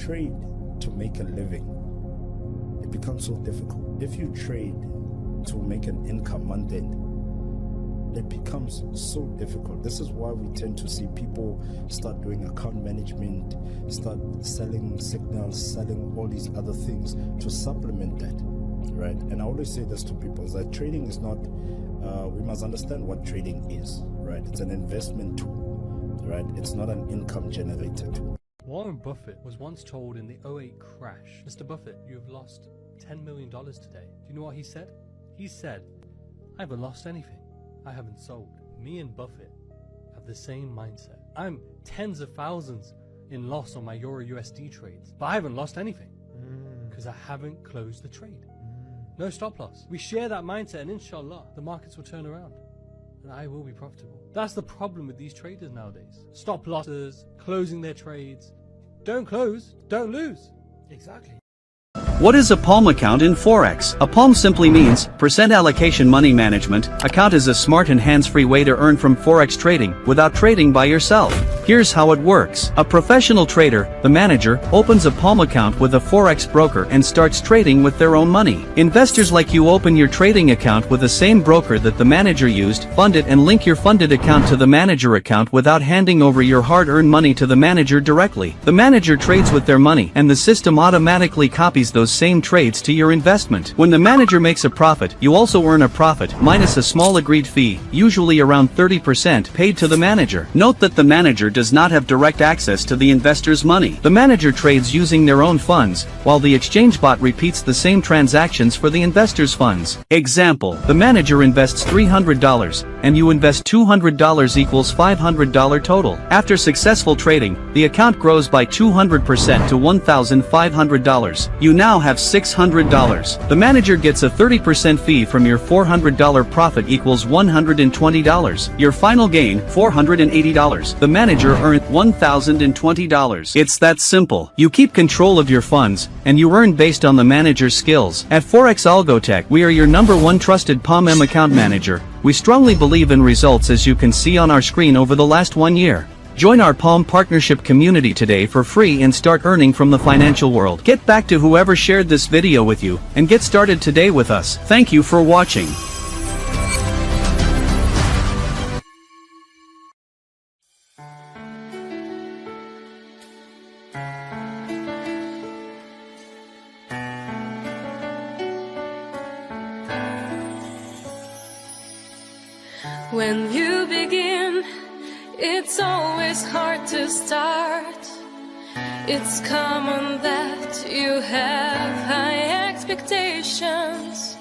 trade to make a living, it becomes so difficult. If you trade to make an income month end, it becomes so difficult. This is why we tend to see people start doing account management, start selling signals, selling all these other things to supplement that, right? And I always say this to people, is that trading is not, we must understand what trading is, right? It's an investment tool, right? It's not an income generator tool. Warren Buffett was once told in the '08 crash, "Mr. Buffett, you've lost $10 million today." Do you know what he said? He said, "I haven't lost anything. I haven't sold." Me and Buffett have the same mindset. I'm tens of thousands in loss on my Euro USD trades, but I haven't lost anything because I haven't closed the trade. No stop loss. We share that mindset, and inshallah, the markets will turn around and I will be profitable. That's the problem with these traders nowadays. Stop losses, closing their trades. Don't close, don't lose. Exactly. What is a PALM account in Forex? A PALM simply means percent allocation money management. Account is a smart and hands-free way to earn from Forex trading without trading by yourself. Here's how it works. A professional trader, the manager, opens a PALM account with a Forex broker and starts trading with their own money. Investors like you open your trading account with the same broker that the manager used, fund it and link your funded account to the manager account without handing over your hard-earned money to the manager directly. The manager trades with their money and the system automatically copies those same trades to your investment. When the manager makes a profit, you also earn a profit, minus a small agreed fee, usually around 30%, paid to the manager. Note that the manager does not have direct access to the investor's money. The manager trades using their own funds, while the exchange bot repeats the same transactions for the investor's funds. Example, the manager invests $300, and you invest $200 equals $500 total. After successful trading, the account grows by 200% to $1,500. You now have $600. The manager gets a 30% fee from your $400 profit equals $120. Your final gain, $480. The manager earned $1,020. It's that simple. You keep control of your funds, and you earn based on the manager's skills. At Forex Algotech, we are your #1 trusted PALM account manager. We strongly believe in results, as you can see on our screen over the last 1 year. Join our PALM partnership community today for free and start earning from the financial world. Get back to whoever shared this video with you, and get started today with us. Thank you for watching. When you begin, it's always hard to start. It's common that you have high expectations.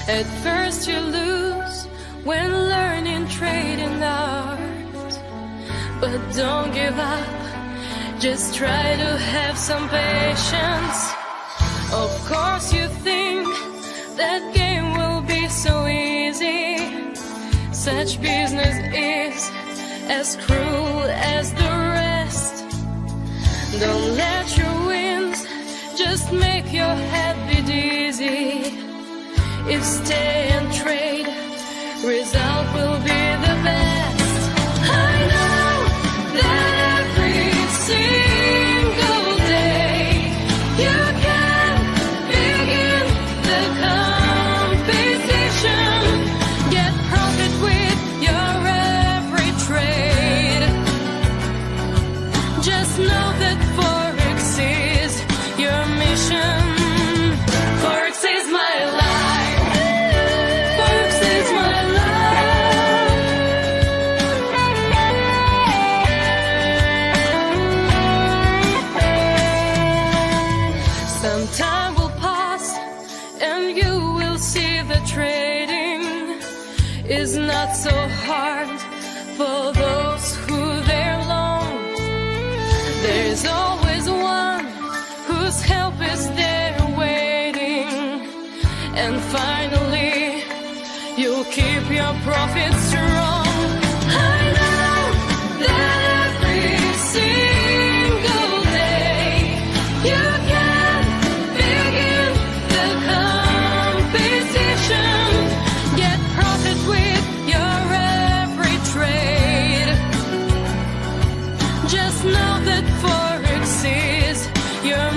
At first you lose when learning trading art. But don't give up, just try to have some patience. Of course you think that game will be so easy. Such business is as cruel as the rest. Don't let your wins just make your head be dizzy. If stay and trade, result will be the best. I know that every single day you can begin the competition. Get profit with your every trade. Just know that Forex is your mission. Forex is my life. Forex is my life. Some time will pass and you will see the trading is not so hard for those who they're long. There's always one whose help is there waiting. And finally, you'll keep your profits strong. I know that every single day you can begin the competition. Get profit with your every trade. Just know that Forex is your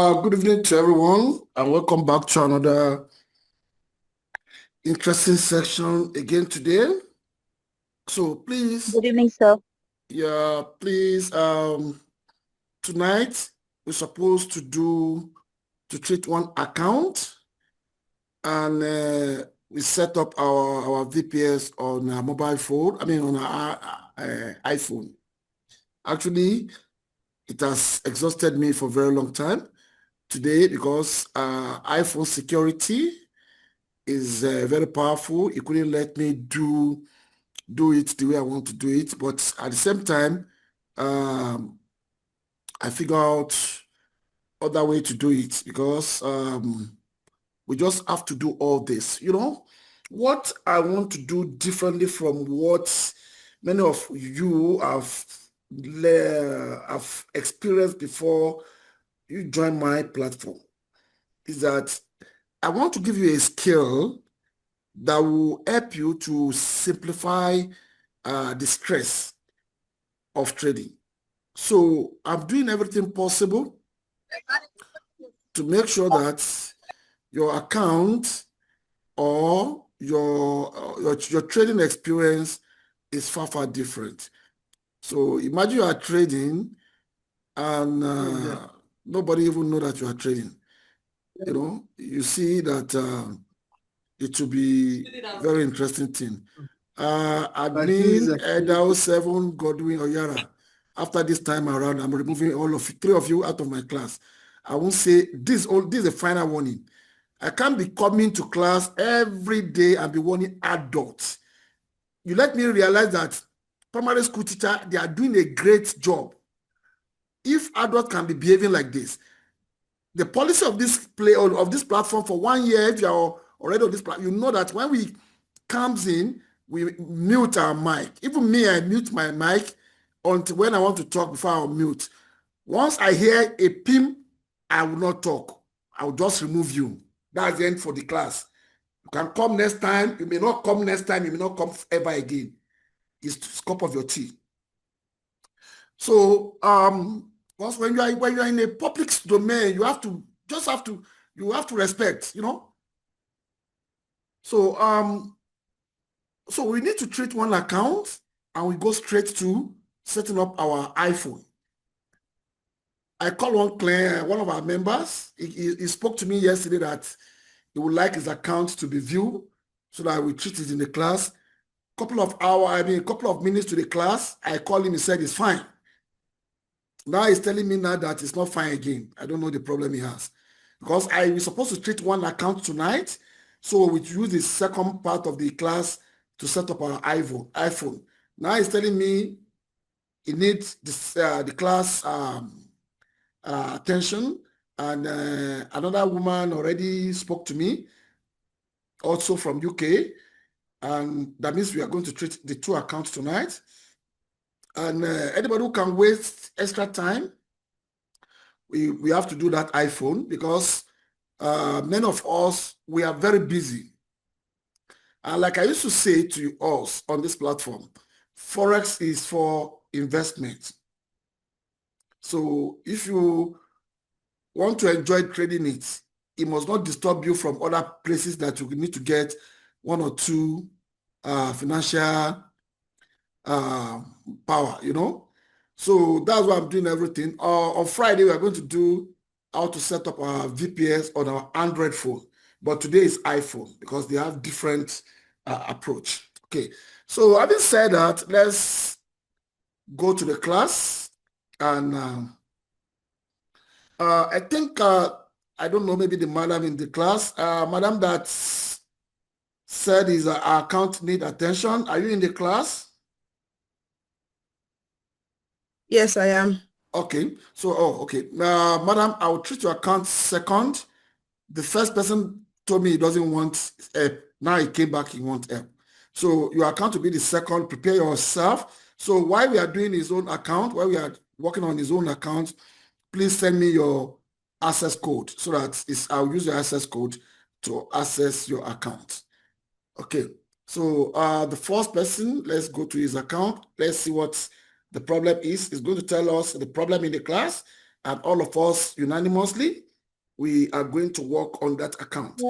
Good evening to everyone, and welcome back to another interesting section again today. So please, Good evening, sir. yeah, please, tonight we're supposed to treat one account, and we set up our VPS on our mobile phone. I mean, on our iPhone. Actually, it has exhausted me for a very long time today because iPhone security is very powerful. It couldn't let me do it the way I want to do it, but at the same time, I figure out other way to do it because we just have to do all this. You know, what I want to do differently from what many of you have experienced before you join my platform is that I want to give you a skill that will help you to simplify the stress of trading. So I'm doing everything possible to make sure that your account or your trading experience is far, far different. So imagine you are trading and nobody even know that you are trading. You know, you see that it will be very interesting thing. Admin Edao 7 Godwin Oyara. After this time around, I'm removing all of 3 of you out of my class. I won't say this is a final warning. I can't be coming to class every day and be warning adults. You let me realize that primary school teacher, they are doing a great job. If adults can be behaving like this, the policy of this platform for 1 year, if you are already on this platform, you know that when we comes in, we mute our mic. Even me, I mute my mic until when I want to talk before I'll mute. Once I hear a pim, I will not talk. I will just remove you. That's the end for the class. You can come next time. You may not come next time. You may not come ever again. It's the scope of your tea. So once when you are in a public domain, you have to respect, you know. So so we need to treat one account and we go straight to setting up our iPhone. I called one client, one of our members. He spoke to me yesterday that he would like his account to be viewed so that we treat it in the class. A couple of minutes to the class, I called him, he said it's fine. Now he's telling me now that it's not fine again. I don't know the problem he has. Because I was supposed to treat one account tonight, so we use the second part of the class to set up our iPhone. Now he's telling me he needs this, the class attention, and another woman already spoke to me, also from UK, and that means we are going to treat the 2 accounts tonight. And anybody who can waste extra time, we have to do that iPhone because many of us, we are very busy. And like I used to say to you all on this platform, Forex is for investment. So if you want to enjoy trading it, it must not disturb you from other places that you need to get 1 or 2 financial power, you know. So that's why I'm doing everything. On Friday, we are going to do how to set up our VPS on our Android phone. But today is iPhone because they have different approach. Okay. So having said that, let's go to the class. And I think, I don't know, maybe the madam in the class, madam that said his account need attention. Are you in the class? Yes, I am. Okay. So, okay. Madam, I will treat your account second. The first person told me he doesn't want help. Now he came back, he wants help. So your account will be the second. Prepare yourself. So while we are doing his own account, while we are working on his own account, please send me your access code so that I'll use your access code to access your account. Okay. So the first person, let's go to his account. Let's see what the problem is. He's going to tell us the problem in the class, and all of us unanimously we are going to work on that account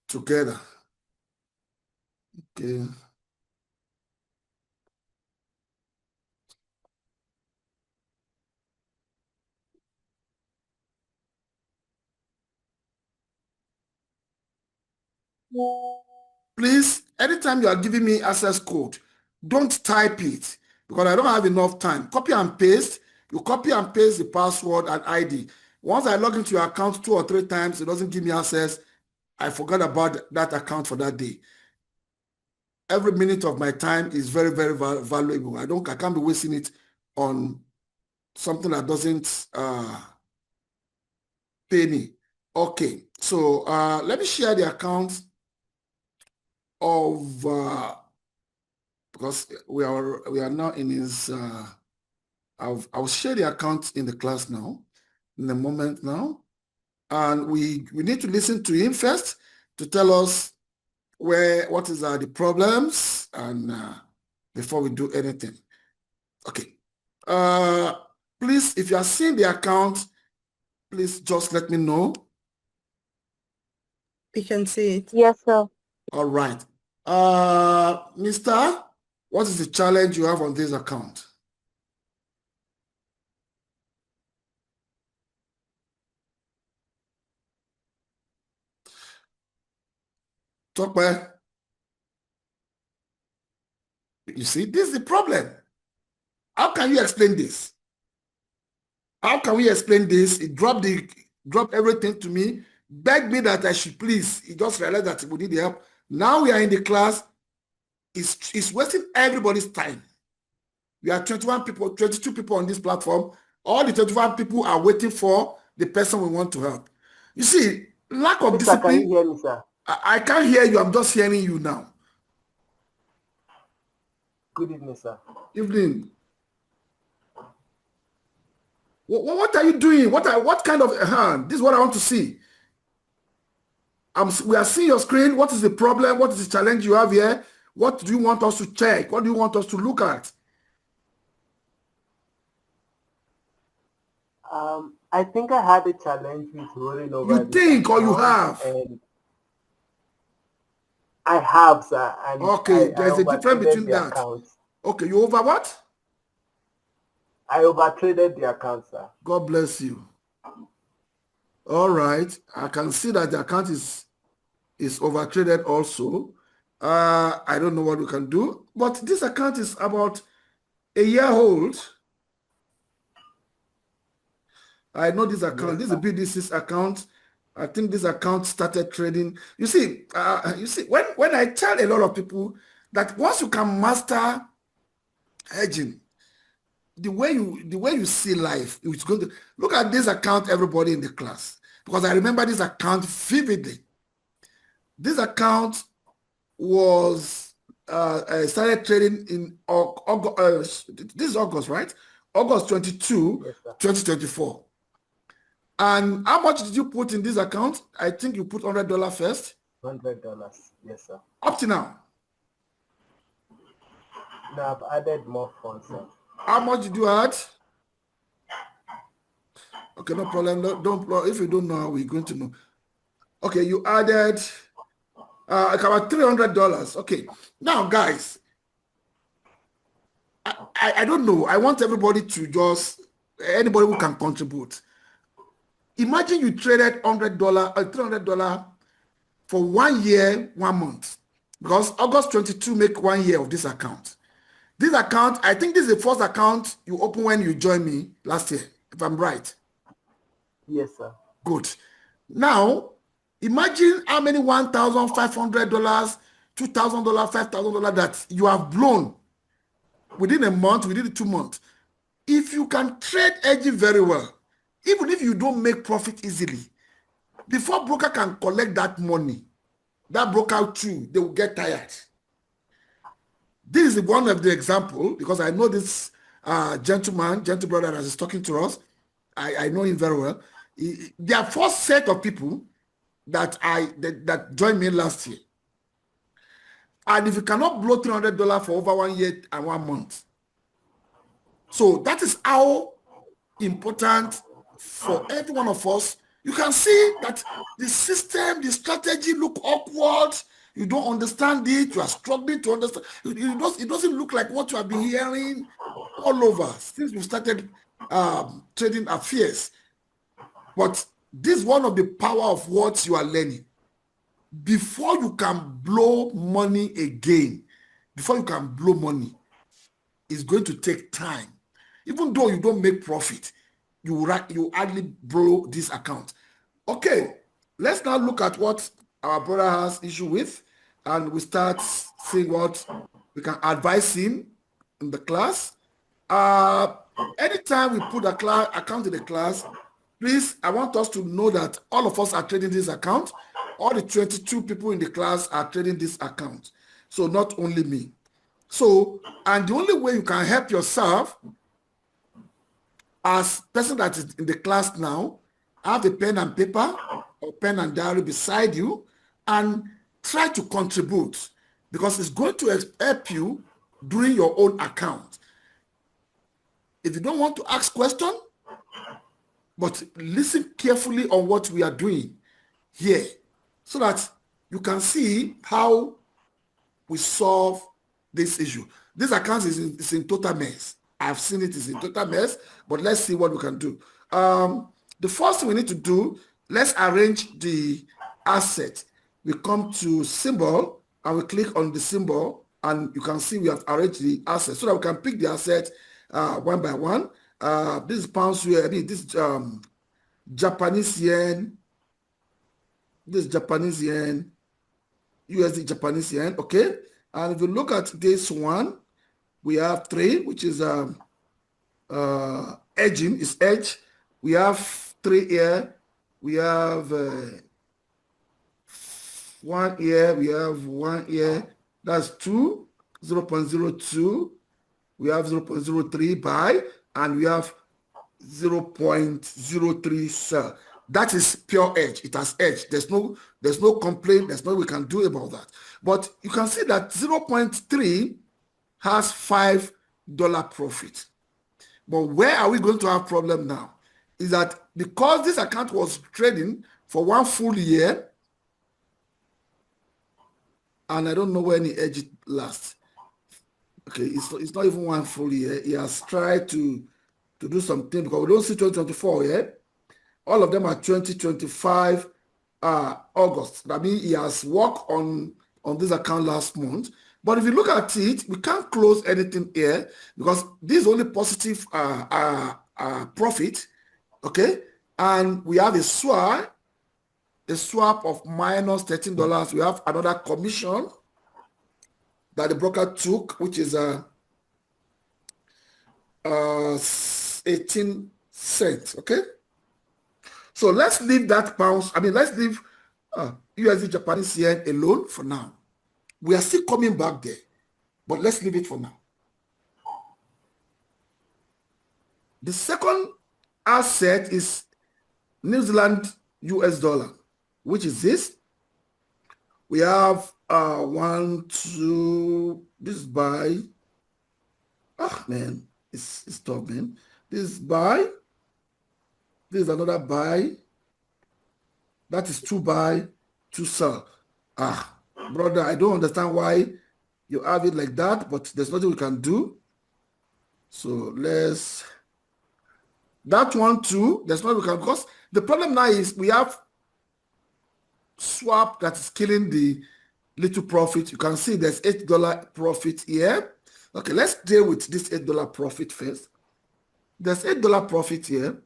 together. Okay. Please, anytime you are giving me access code, don't type it because I don't have enough time. Copy and paste. You copy and paste the password and ID. Once I log into your account 2 or 3 times, it doesn't give me access. I forgot about that account for that day. Every minute of my time is very, very valuable. I can't be wasting it on something that doesn't pay me. Okay, so let me share the account of because we are now in his. I'll share the account in the class now, in a moment now, and we need to listen to him first to tell us what is the problems and before we do anything. Okay. Please, if you are seeing the account, please just let me know. We can see it. Yes, sir. All right. Mister, what is the challenge you have on this account? Talk where? You see, this is the problem. How can you explain this? How can we explain this? He dropped everything to me, begged me that I should please. He just realized that we need the help. Now we are in the class. It's wasting everybody's time. We are 21 people, 22 people on this platform. All the 21 people are waiting for the person we want to help. You see, lack of discipline. Can you hear me, sir? I can't hear you. I'm just hearing you now. Good evening, sir. Evening. What are you doing? What kind of this is what I want to see. We are seeing your screen. What is the problem? What is the challenge you have here? What do you want us to check? What do you want us to look at? I think I had a challenge with rolling over. You think or you have? I have, sir. And okay, there's a difference between that. Account. Okay, you over what? I overtraded the account, sir. God bless you. All right, I can see that the account is overtraded also. I don't know what we can do, but this account is about a year old. I know this account. Yes, this is a BDC's account. I think this account started trading. You see, when I tell a lot of people that once you can master hedging, the way you see life, it's going to look at this account. Everybody in the class, because I remember this account vividly. This account was started trading in August. This is August, right? August 22, yes, 2024. And how much did you put in this account? I think you put $100 first. $100, yes, sir. Up to now. Now I've added more funds, sir. How much did you add? Okay, no problem. If you don't know how we're going to know. Okay, you added about $300. Okay, now guys, I don't know. I want everybody to anybody who can contribute. Imagine you traded $100 or $300 for 1 year, 1 month, because August 22 make 1 year of this account. This account, I think this is the first account you opened when you joined me last year, if I'm right. Yes, sir. Good. Now, imagine how many $1,500, $2,000, $5,000 that you have blown within a month, within 2 months. If you can trade hedging very well, even if you don't make profit easily, before broker can collect that money, that broker too, they will get tired. This is one of the example, because I know this gentle brother that is talking to us. I know him very well. There are first set of people that joined me last year. And if you cannot blow $300 for over 1 year and 1 month, so that is how important for every one of us. you can see that the system, the strategy look awkward. You don't understand it. You are struggling to understand. It doesn't look like what you have been hearing all over since we started trading affairs. But this is one of the power of what you are learning. Before you can blow money again, before you can blow money, it's going to take time. Even though you don't make profit, you hardly blow this account. Okay, let's now look at what our brother has issue with, and we start seeing what we can advise him in the class. Anytime we put a account in the class, please, I want us to know that all of us are trading this account. All the 22 people in the class are trading this account. So not only me. So, and the only way you can help yourself as person that is in the class now, have a pen and paper or pen and diary beside you and try to contribute, because it's going to help you during your own account. If you don't want to ask questions, but listen carefully on what we are doing here so that you can see how we solve this issue. This account is in total mess. I've seen it is in total mess, but let's see what we can do. The first thing we need to do, let's arrange the asset. We come to symbol and we click on the symbol, and you can see we have arranged the asset so that we can pick the asset one by one. This is pounds here. I mean, this Japanese yen. This Japanese yen, USD Japanese yen. Okay, and if you look at this one, we have 3, which is edging. Is edge. We have 3 here. We have 1 here. We have 1 here. That's 2, 0.02. We have 0.03 buy, and we have 0.03 sell. That is pure edge. It has edge. There's no complaint. There's no we can do about that. But you can see that 0.3 has $5 profit. But where are we going to have problem now? Is that because this account was trading for 1 full year, and I don't know when he edged it last. Okay, it's not even 1 full year. He has tried to do something, because we don't see 2024 yet. All of them are 2025 August. That means he has worked on this account last month. But if you look at it, we can't close anything here because this is only positive profit. Okay, and we have a swap of minus $13. We have another commission that the broker took, which is 18 cents. Okay, so let's leave that pounds. I mean, let's leave USD Japanese yen alone for now. We are still coming back there, but let's leave it for now. The second asset is New Zealand US dollar, which is this. We have 1, 2, this buy. Ah, man, it's tough, man. This buy. This is another buy. That is 2 buy, 2 sell. Ah, brother, I don't understand why you have it like that, but there's nothing we can do. So let's, that one too, there's nothing we can, because the problem now is we have swap that is killing the little profit. You can see there's $8 profit here. Okay, let's deal with this $8 profit first. There's $8 profit here,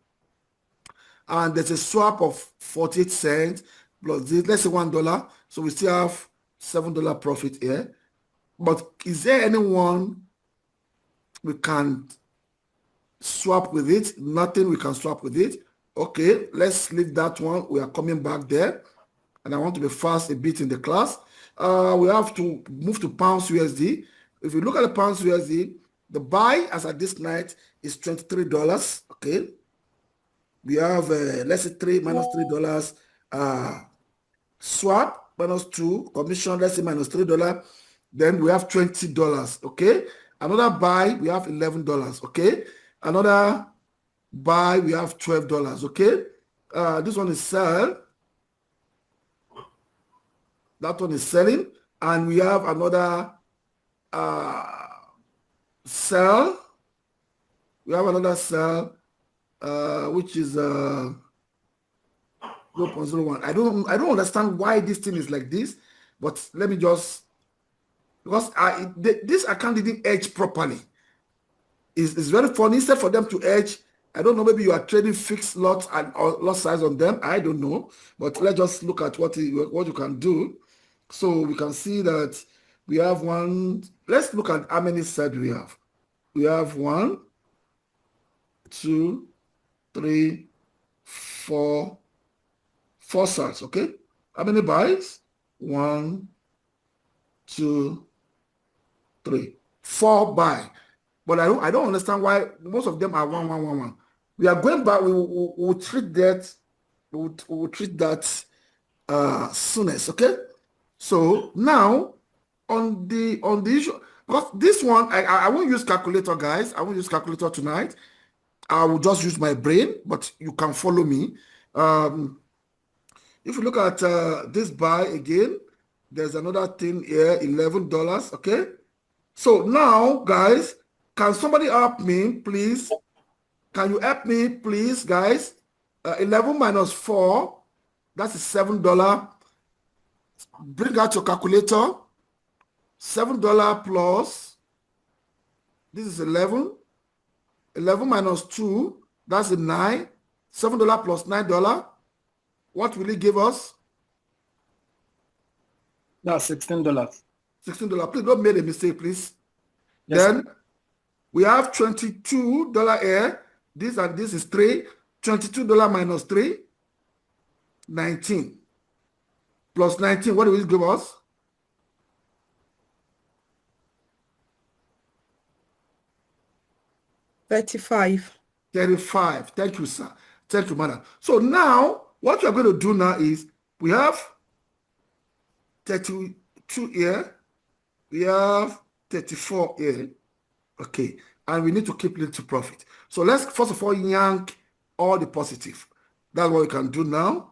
and there's a swap of 48 cents plus this, let's say $1. So we still have $7 profit here. But is there anyone we can swap with it? Nothing we can swap with it. Okay, let's leave that one. We are coming back there, and I want to be fast a bit in the class. We have to move to pounds USD. If you look at the pounds USD, the buy as at this night is $23. Okay, we have let's say minus $3. Swap minus 2, commission let's say minus $3. Then we have $20. Okay, another buy we have $11. Okay, another buy we have $12. Okay, This one is sell. That one is selling. And we have another sell. We have another sell, which is 0.01. I don't understand why this thing is like this, but let me just, because this account didn't edge properly. It's very funny. Instead for them to edge, I don't know, maybe you are trading fixed lots and lot size on them. I don't know, but let's just look at what you can do. So we can see that we have one. Let's look at how many sets we have. We have 1, 2, 3, 4 sets. Okay, how many buys? 1, 2, 3, 4 buy. But I don't understand why most of them are 1, 1, 1, 1. We are going back. We will treat that. We will treat that soonest. Okay. So now on the issue, because this one I won't use calculator, guys. I won't use calculator tonight. I will just use my brain, but you can follow me. If you look at this buy again, there's another thing here, $11. Okay. So now, guys, can somebody help me, please? Can you help me, please, guys? 11 minus 4, that's $7. Bring out your calculator. $7 plus, this is 11. 11 minus 2, that's a 9. $7 plus $9. What will it give us? That's $16. $16. Please don't make a mistake, please. Yes, Then we have $22 here. This and this is 3. $22 minus 3, 19. Plus 19, what will it give us? $35. 35. Thank you, sir. Thank you, madam. So now, what we are going to do now is, we have 32 here. We have 34 here. Okay. And we need to keep little profit. So let's first of all yank all the positive. That's what we can do now.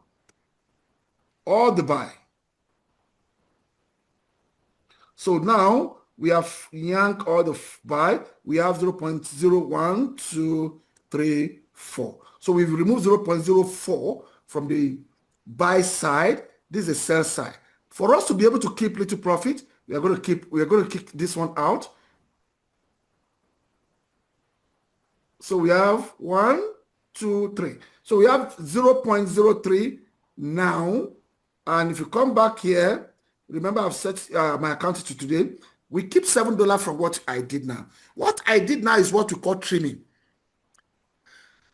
All the buy. So now we have yank all the buy. We have 0.01, 2, 3, 4. So we've removed 0.04 from the buy side. This is a sell side. For us to be able to keep little profit, we are going to kick this one out. So we have 1, 2, 3. So we have 0.03 now. And if you come back here, remember I've set my account to today. We keep $7 from what I did now. What I did now is what we call trimming.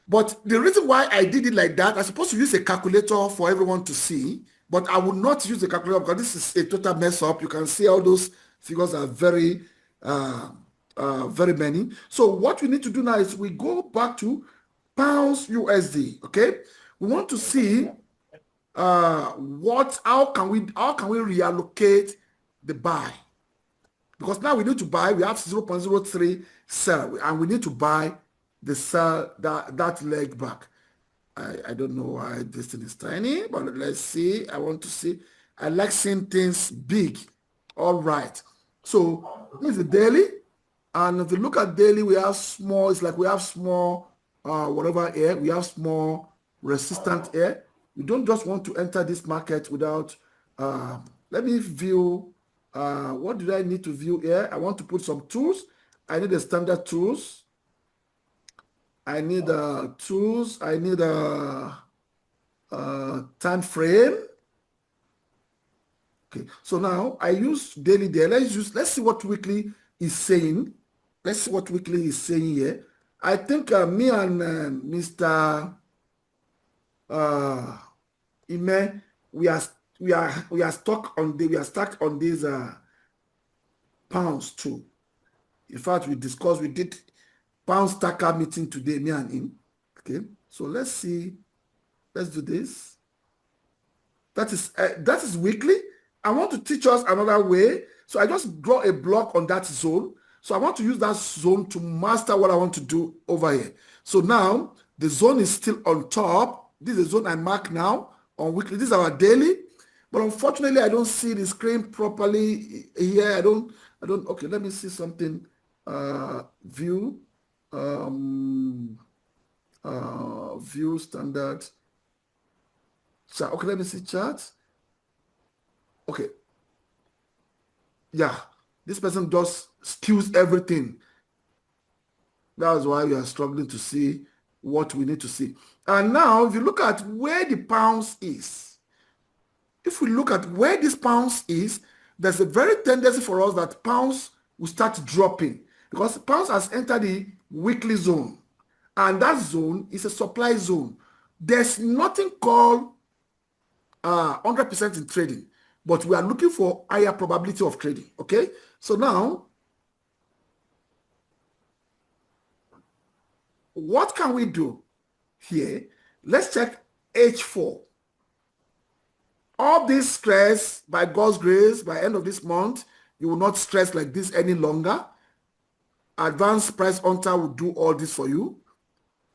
But the reason why I did it like that, I'm supposed to use a calculator for everyone to see, but I would not use the calculator because this is a total mess up. You can see all those figures are very many. So what we need to do now is we go back to pounds USD. Okay, we want to see how can we reallocate the buy, because now we need to buy. We have 0.03 sell, and we need to buy the sell that leg back. I don't know why this thing is tiny, but let's see. I want to see. I like seeing things big. All right. So this is the daily. And if you look at daily, we have small, it's like we have small, whatever here, we have small resistant here. We don't just want to enter this market without, let me view, what do I need to view here? I want to put some tools. I need the standard tools. I need tools. I need a time frame. Okay, so now I use daily there. Let's see what weekly is saying. Let's see what weekly is saying here. I think me and Mr. Ime, we are stuck on these pounds too. In fact, we did pound stacker meeting today, me and him. Okay, so let's see. Let's do this. That is weekly. I want to teach us another way. So I just draw a block on that zone. So I want to use that zone to master what I want to do over here. So now the zone is still on top. this is a zone I mark now on weekly. This is our daily, but unfortunately, I don't see the screen properly here. I don't. Okay, let me see something. View, view standard. So, okay, let me see charts. Okay. Yeah, this person just skews everything. That's why we are struggling to see what we need to see. And now, if you look at where the pounds is, if we look at where this pounds is, there's a very tendency for us that pounds will start dropping because pounds has entered the weekly zone. And that zone is a supply zone. There's nothing called 100% in trading, but we are looking for higher probability of trading. Okay, so now what can we do here? Let's check H4. All this stress, by God's grace, by end of this month, you will not stress like this any longer. Advanced Price Hunter will do all this for you,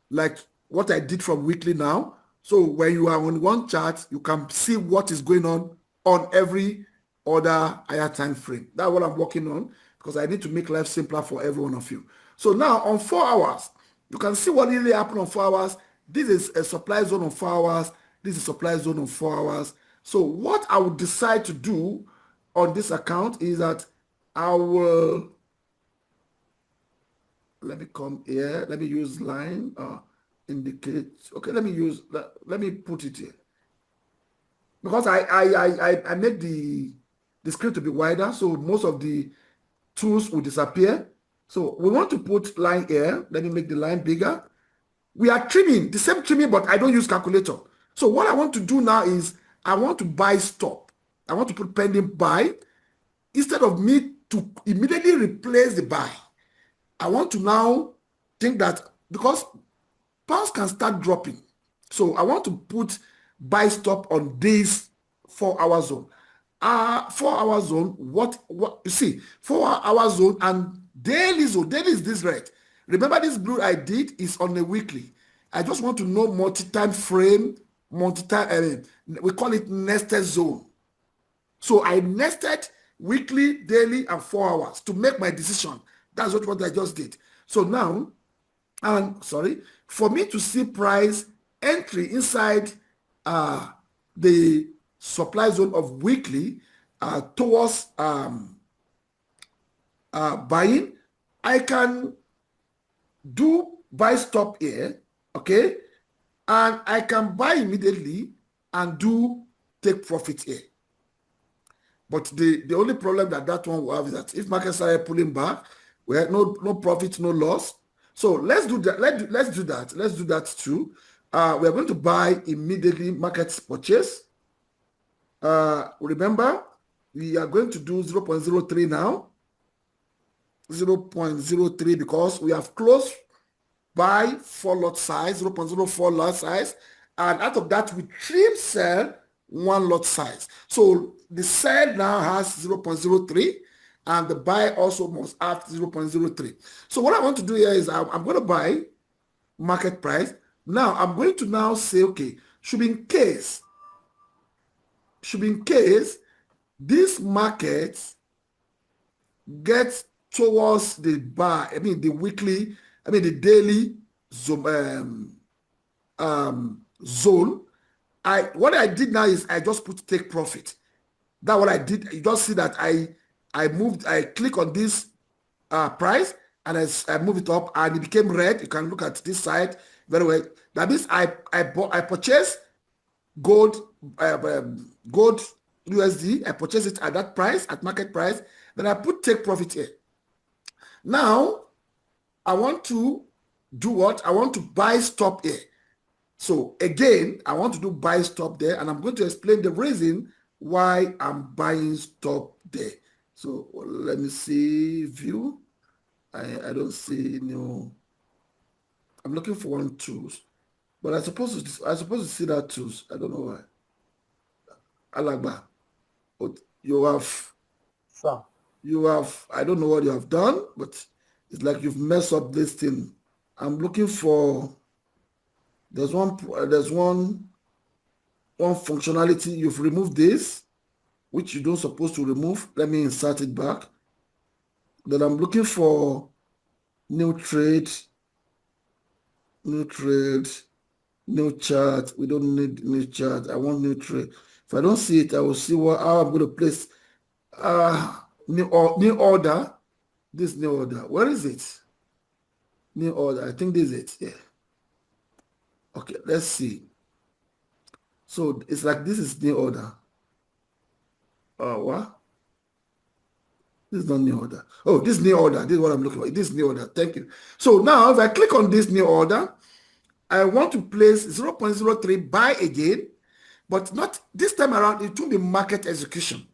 like what I did from weekly now. So when you are on one chart, you can see what is going on every other higher time frame. That's what I'm working on because I need to make life simpler for every one of you. So now on 4 hours, you can see what really happened on 4 hours. This is a supply zone on 4 hours. This is a supply zone on 4 hours. So what I would decide to do on this account is that I will, let me come here. Let me use line, indicate. Okay, let me put it here. Because I made the screen to be wider, so most of the tools will disappear. So we want to put line here. Let me make the line bigger. We are trimming, the same trimming, but I don't use calculator. So what I want to do now is I want to buy stop. I want to put pending buy. Instead of me to immediately replace the buy, I want to now think that because pounds can start dropping. So I want to put buy stop on this 4-hour zone. 4-hour zone, what you see, 4-hour zone and daily zone. Daily is this red. Remember this blue I did is on a weekly. I just want to know multi-time frame, multi-time, we call it nested zone. So I nested weekly, daily, and 4 hours to make my decision. That's what I just did. So now, for me to see price entry inside the supply zone of weekly towards buying, I can do buy stop here, okay? And I can buy immediately and do take profit here. But the only problem that one will have is that if market started pulling back, we had no profit, no loss. So let's do that. Let's do that. Let's do that too. We are going to buy immediately market purchase. Remember, we are going to do 0.03 now. 0.03 because we have closed by 4 lot size, 0.04 lot size. And out of that, we trim sell 1 lot size. So the sell now has 0.03 and the buy also must have 0.03. So what I want to do here is I'm going to buy market price. Now I'm going to now say, okay, should be in case this market gets towards the bar, the weekly, the daily zone, what I did now is I just put take profit. That's what I did. You just see that I click on this price and I move it up and it became red. You can look at this side very well. That means I purchased gold USD. I purchased it at that price, at market price. Then I put take profit here. Now I want to do what? I want to buy stop here. So again, I want to do buy stop there, and I'm going to explain the reason why I'm buying stop there. So let me see view. I don't see no. I'm looking for one tools, but I supposed to see that tools. I don't know why. Alagba, but you have. Sir. You have. I don't know what you have done, but it's like you've messed up this thing. I'm looking for. There's one functionality. You've removed this, which you don't supposed to remove. Let me insert it back. Then I'm looking for new trade, new chart. We don't need new chart. I want new trade. If I don't see it, I will see how I'm going to place new order. This new order. Where is it? New order. I think this is it. Yeah. Okay, let's see. So it's like this is new order. What? This is not new order. Oh, this new order. This is what I'm looking for. This new order. Thank you. So now if I click on this new order, I want to place 0.03 buy again, but not this time around. It will be market execution.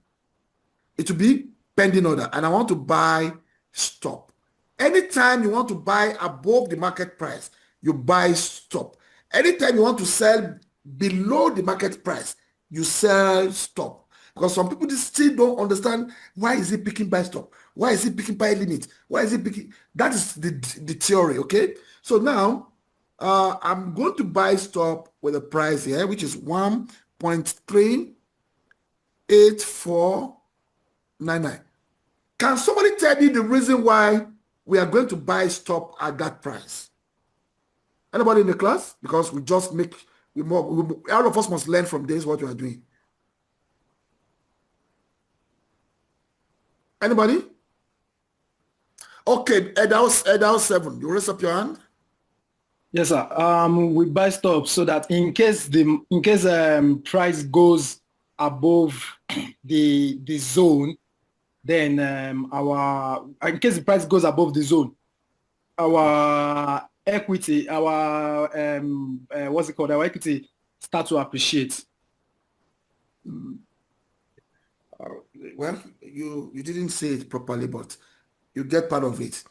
It will be pending order, and I want to buy stop. Anytime you want to buy above the market price, you buy stop. Anytime you want to sell below the market price, you sell stop. Because some people still don't understand why is he picking buy stop? Why is he picking buy limit? Why is he picking? That is the theory, okay? So now I'm going to buy stop with a price here, which is 1.38499. Can somebody tell me the reason why we are going to buy stop at that price? Anybody in the class? Because we just make all of us must learn from this what we are doing. Anybody? Okay, Edal 7. You raise up your hand. Yes, sir. We buy stop so that in case price goes above the zone, then in case the price goes above the zone, our equity, our what's it called? Our equity start to appreciate. Well, you didn't say it properly, but you get part of it.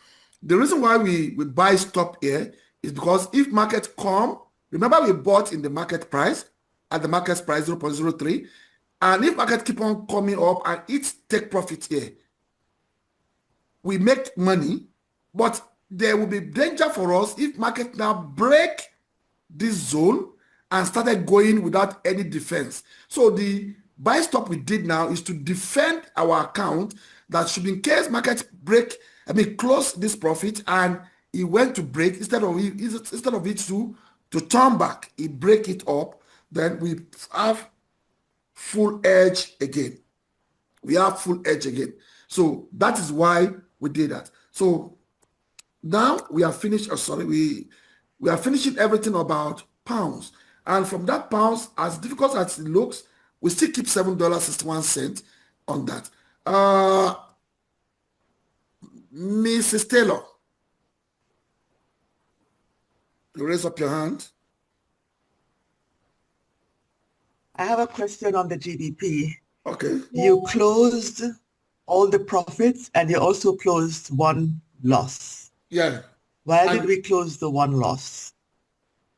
The reason why we buy stop here is because if market come, remember we bought in the market price, at the market price 0.03, and if market keep on coming up and it take profit here, we make money, but there will be danger for us if market now break this zone and started going without any defense. So the buy stop we did now is to defend our account that should, in case market close this profit and it went to break, instead of it to turn back, it break it up, then we have full edge again. We have full edge again. So that is why we did that. So now we are finished. We are finishing everything about pounds. And from that pounds, as difficult as it looks, we still keep $7.61 on that. Mrs. Taylor, you raise up your hand. I have a question on the GBP. Okay. You closed all the profits and you also closed one loss. Yeah. Why did we close the one loss?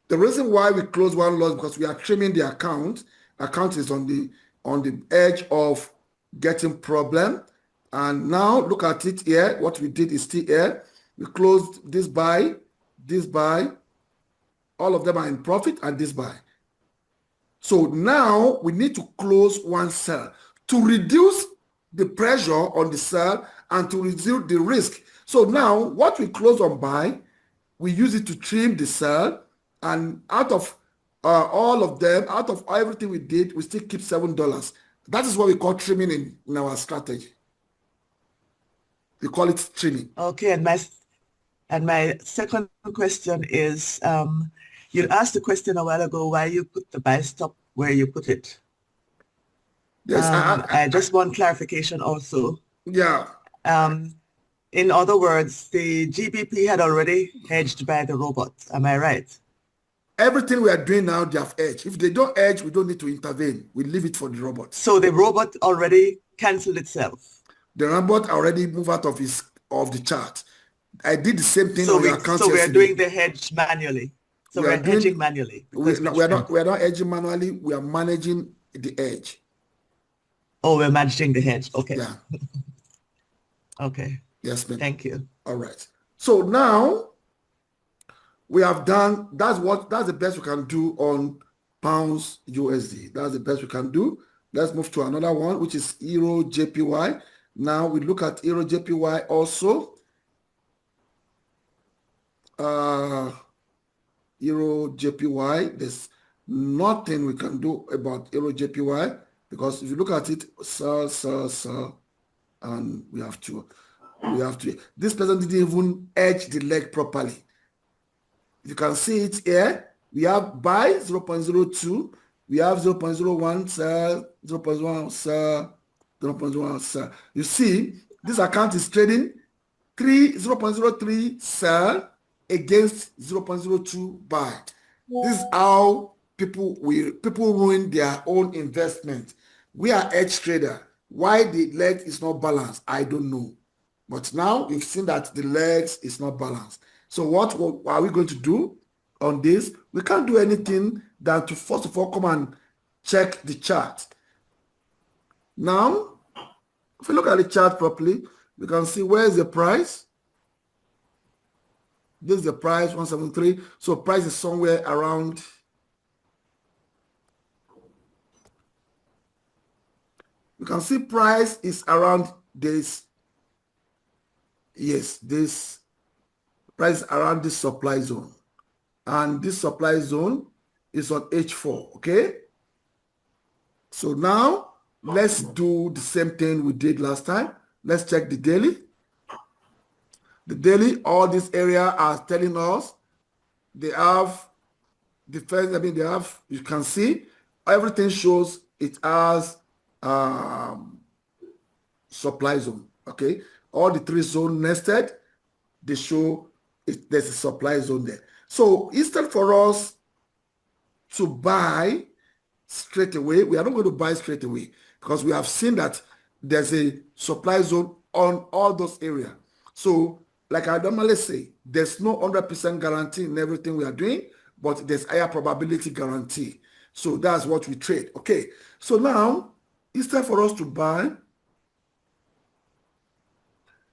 The reason why we close one loss because we are trimming the account. Account is on the edge of getting problem. And now look at it here. What we did is still here. We closed this buy. All of them are in profit and this buy. So now we need to close one sell to reduce the pressure on the sell and to reduce the risk. So now what we close on buy, we use it to trim the sell, and out of all of them, out of everything we did, we still keep $7. That is what we call trimming in our strategy. We call it trimming. Okay, and my second question is, you asked the question a while ago why you put the buy stop where you put it. Yes, I just want clarification also. Yeah. In other words, the GBP had already hedged by the robots. Am I right? Everything we are doing now, they have edge. If they don't edge, we don't need to intervene. We leave it for the robot. So the robot already canceled itself. The robot already moved out of the chart. I did the same thing on your account. So we are doing the hedge manually. So we're hedging manually. We are not hedging manually. We are managing the edge. Oh, we're managing the hedge. Okay. Yeah. Okay. Yes, ma'am. Thank you. All right. So now we have done, that's the best we can do on pounds USD. That's the best we can do. Let's move to another one, which is Euro JPY. Now we look at Euro JPY also. Euro JPY, there's nothing we can do about Euro JPY, because if you look at it, sell, and we have to. This person didn't even edge the leg properly. You can see it here. We have buy 0.02, we have 0.01 sell, 0.1 sell, 0.1 sell. You see, this account is trading 0.03 sell against 0.02 buy. This is how people ruin their own investment. We are edge trader. Why the leg is not balanced, I don't know. But now we've seen that the legs is not balanced. So what are we going to do on this? We can't do anything than to first of all come and check the chart. Now, if we look at the chart properly, we can see where is the price. This is the price, 173. So price is somewhere around. You can see price is around this. Yes, this price around this supply zone. And this supply zone is on H4, okay? So now, let's do the same thing we did last time. Let's check the daily. The daily, all this area are telling us they have defense. I mean, they have, you can see, everything shows it has supply zone, okay? All the three zones nested, they show there's a supply zone there. So instead for us to buy straight away, we are not going to buy straight away because we have seen that there's a supply zone on all those areas. So like I normally say, there's no 100% guarantee in everything we are doing, but there's higher probability guarantee. So that's what we trade. Okay. So now, instead for us to buy,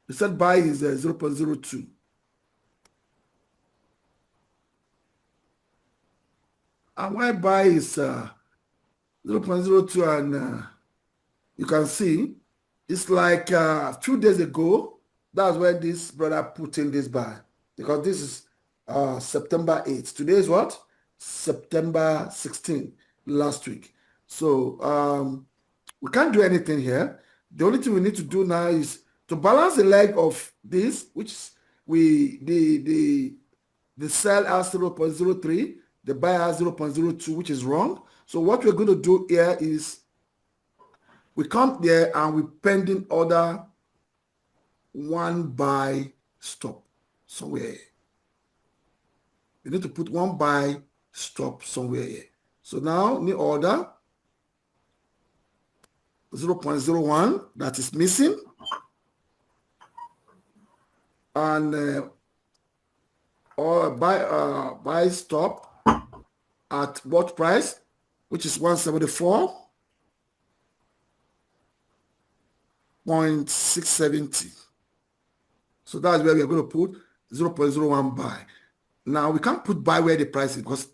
we said buy is 0.02. And why buy is 0.02, and you can see it's like a few days ago, that's where this brother put in this buy, because this is September 8th. Today is what? September 16th, last week. So we can't do anything here. The only thing we need to do now is to balance the leg of this, which is the sell has 0.03, the buy has 0.02, which is wrong. So what we're going to do here is we come there and we pending order one buy stop somewhere here. You need to put one buy stop somewhere here. So now new order 0.01 that is missing, and or buy stop at what price, which is 174.670. So that's where we are going to put 0.01 buy. Now we can't put buy where the price is because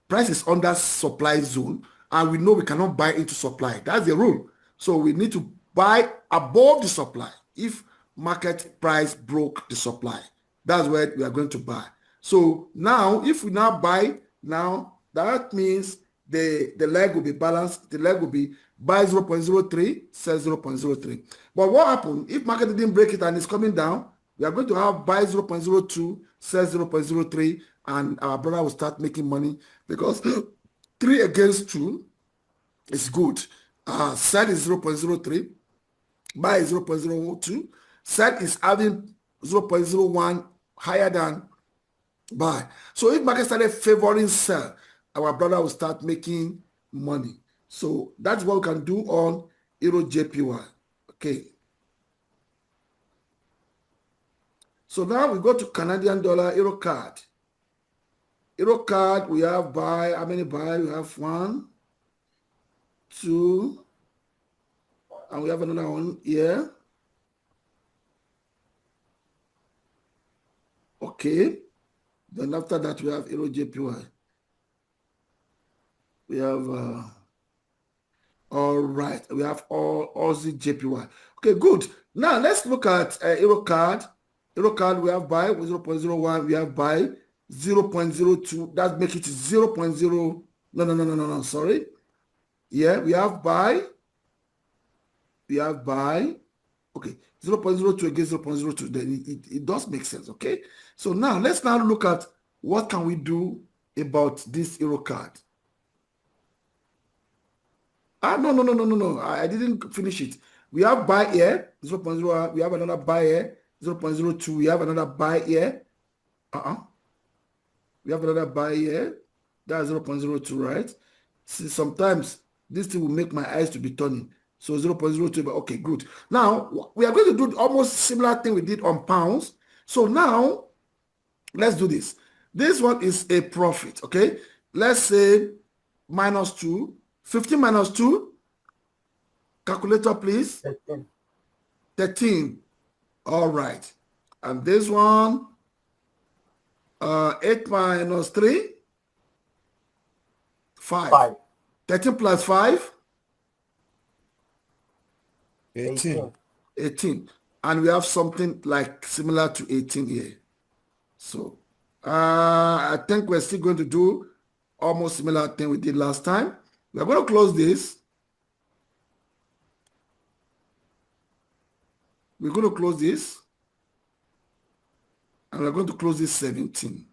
price is under supply zone, and we know we cannot buy into supply. That's the rule. So we need to buy above the supply. If market price broke the supply, that's where we are going to buy. So now, if we now buy now, that means the leg will be balanced. The leg will be buy 0.03, sell 0.03. But what happened if market didn't break it and it's coming down? We are going to have buy 0.02, sell 0.03, and our brother will start making money because 3 against 2 is good. Sell is 0.03, buy is 0.02, sell is having 0.01 higher than buy. So if market started favoring sell, our brother will start making money. So that's what we can do on Euro JPY. Okay. So now we go to Canadian dollar, Euro card. Euro card, we have buy. How many buy? We have 1, 2, and we have another one here. Okay. Then after that, we have Euro JPY. We have, all right, we have all Aussie JPY. Okay, good. Now let's look at Euro card. Euro card, we have buy 0.01, we have buy 0.02. That make it 0.0. No, sorry. Yeah, we have buy. We have buy. Okay, 0.02 against 0.02. Then it does make sense. Okay. So now let's now look at what can we do about this Euro card. No. I didn't finish it. We have buy here, 0.01. We have another buy here, 0.02. We have another buy here. We have another buy here. That's 0.02, right? See, sometimes this thing will make my eyes to be turning. So 0.02, but okay, good. Now, we are going to do almost similar thing we did on pounds. So now, let's do this. This one is a profit, okay? Let's say minus 2. 15 minus 2. Calculator, please. 13. 13. All right. And this one, 8 minus 3. 5. 13 plus 5. 18. 18. And we have something like similar to 18 here. So I think we're still going to do almost similar thing we did last time. We're going to close this. We're going to close this. And we're going to close this 17.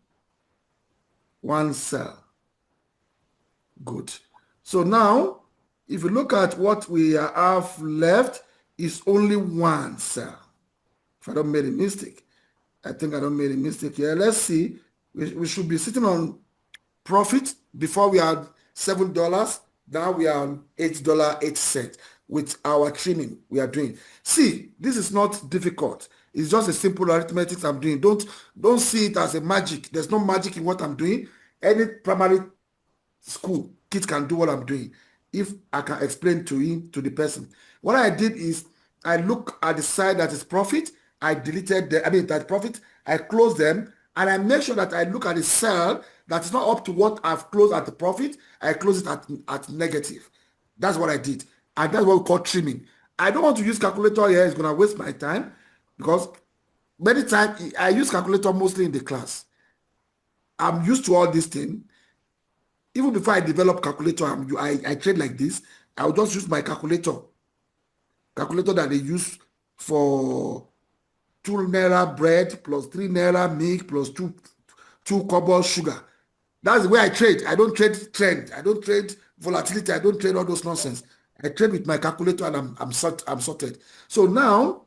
One cell. Good. So now, if you look at what we have left, it's only one cell. If I don't make a mistake. I think I don't make a mistake here. Let's see. We should be sitting on profit. Before we had $7. Now we are on $8.08 with our trimming we are doing. See, this is not difficult. It's just a simple arithmetic I'm doing. Don't see it as a magic. There's no magic in what I'm doing. Any primary school kids can do what I'm doing if I can explain to the person. What I did is I look at the side that is profit. I deleted that profit. I close them and I make sure that I look at the cell that is not up to what I've closed at the profit. I close it at negative. That's what I did. And that's what we call trimming. I don't want to use calculator here. It's going to waste my time because many times I use calculator mostly in the class. I'm used to all these things. Even before I develop calculator, I trade like this. I'll just use my calculator that they use for 2 naira bread plus 3 naira milk plus 2 kobo sugar. That's the way I trade. I don't trade trend. I don't trade volatility. I don't trade all those nonsense. I trade with my calculator and I'm sorted. So now,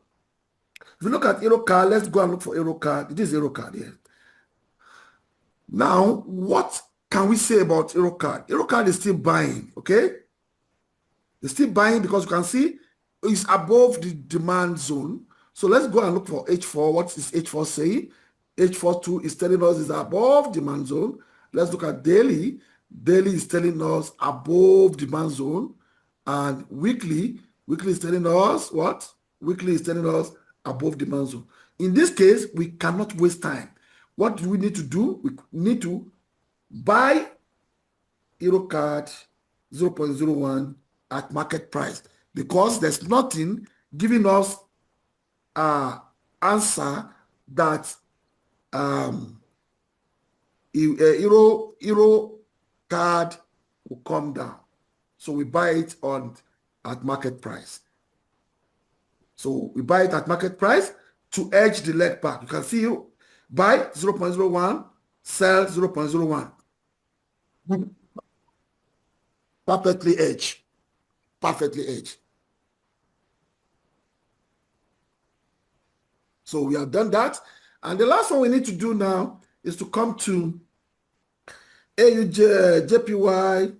if you look at Euro card, let's go and look for Euro card. It is Euro card here. Now, what can we say about Euro card? Euro card is still buying, okay? It's still buying because you can see it's above the demand zone. So let's go and look for H4. What is H4 saying? H42 is telling us it's above demand zone. Let's look at daily. Daily is telling us above demand zone. And weekly is telling us what? Weekly is telling us above demand zone. In this case, we cannot waste time. What do we need to do? We need to buy Euro card 0.01 at market price because there's nothing giving us an answer that Euro card will come down. So we buy it at market price. So we buy it at market price to edge the leg back. You can see you buy 0.01, sell 0.01. Perfectly edge. Perfectly edge. So we have done that. And the last one we need to do now is to come to JPY.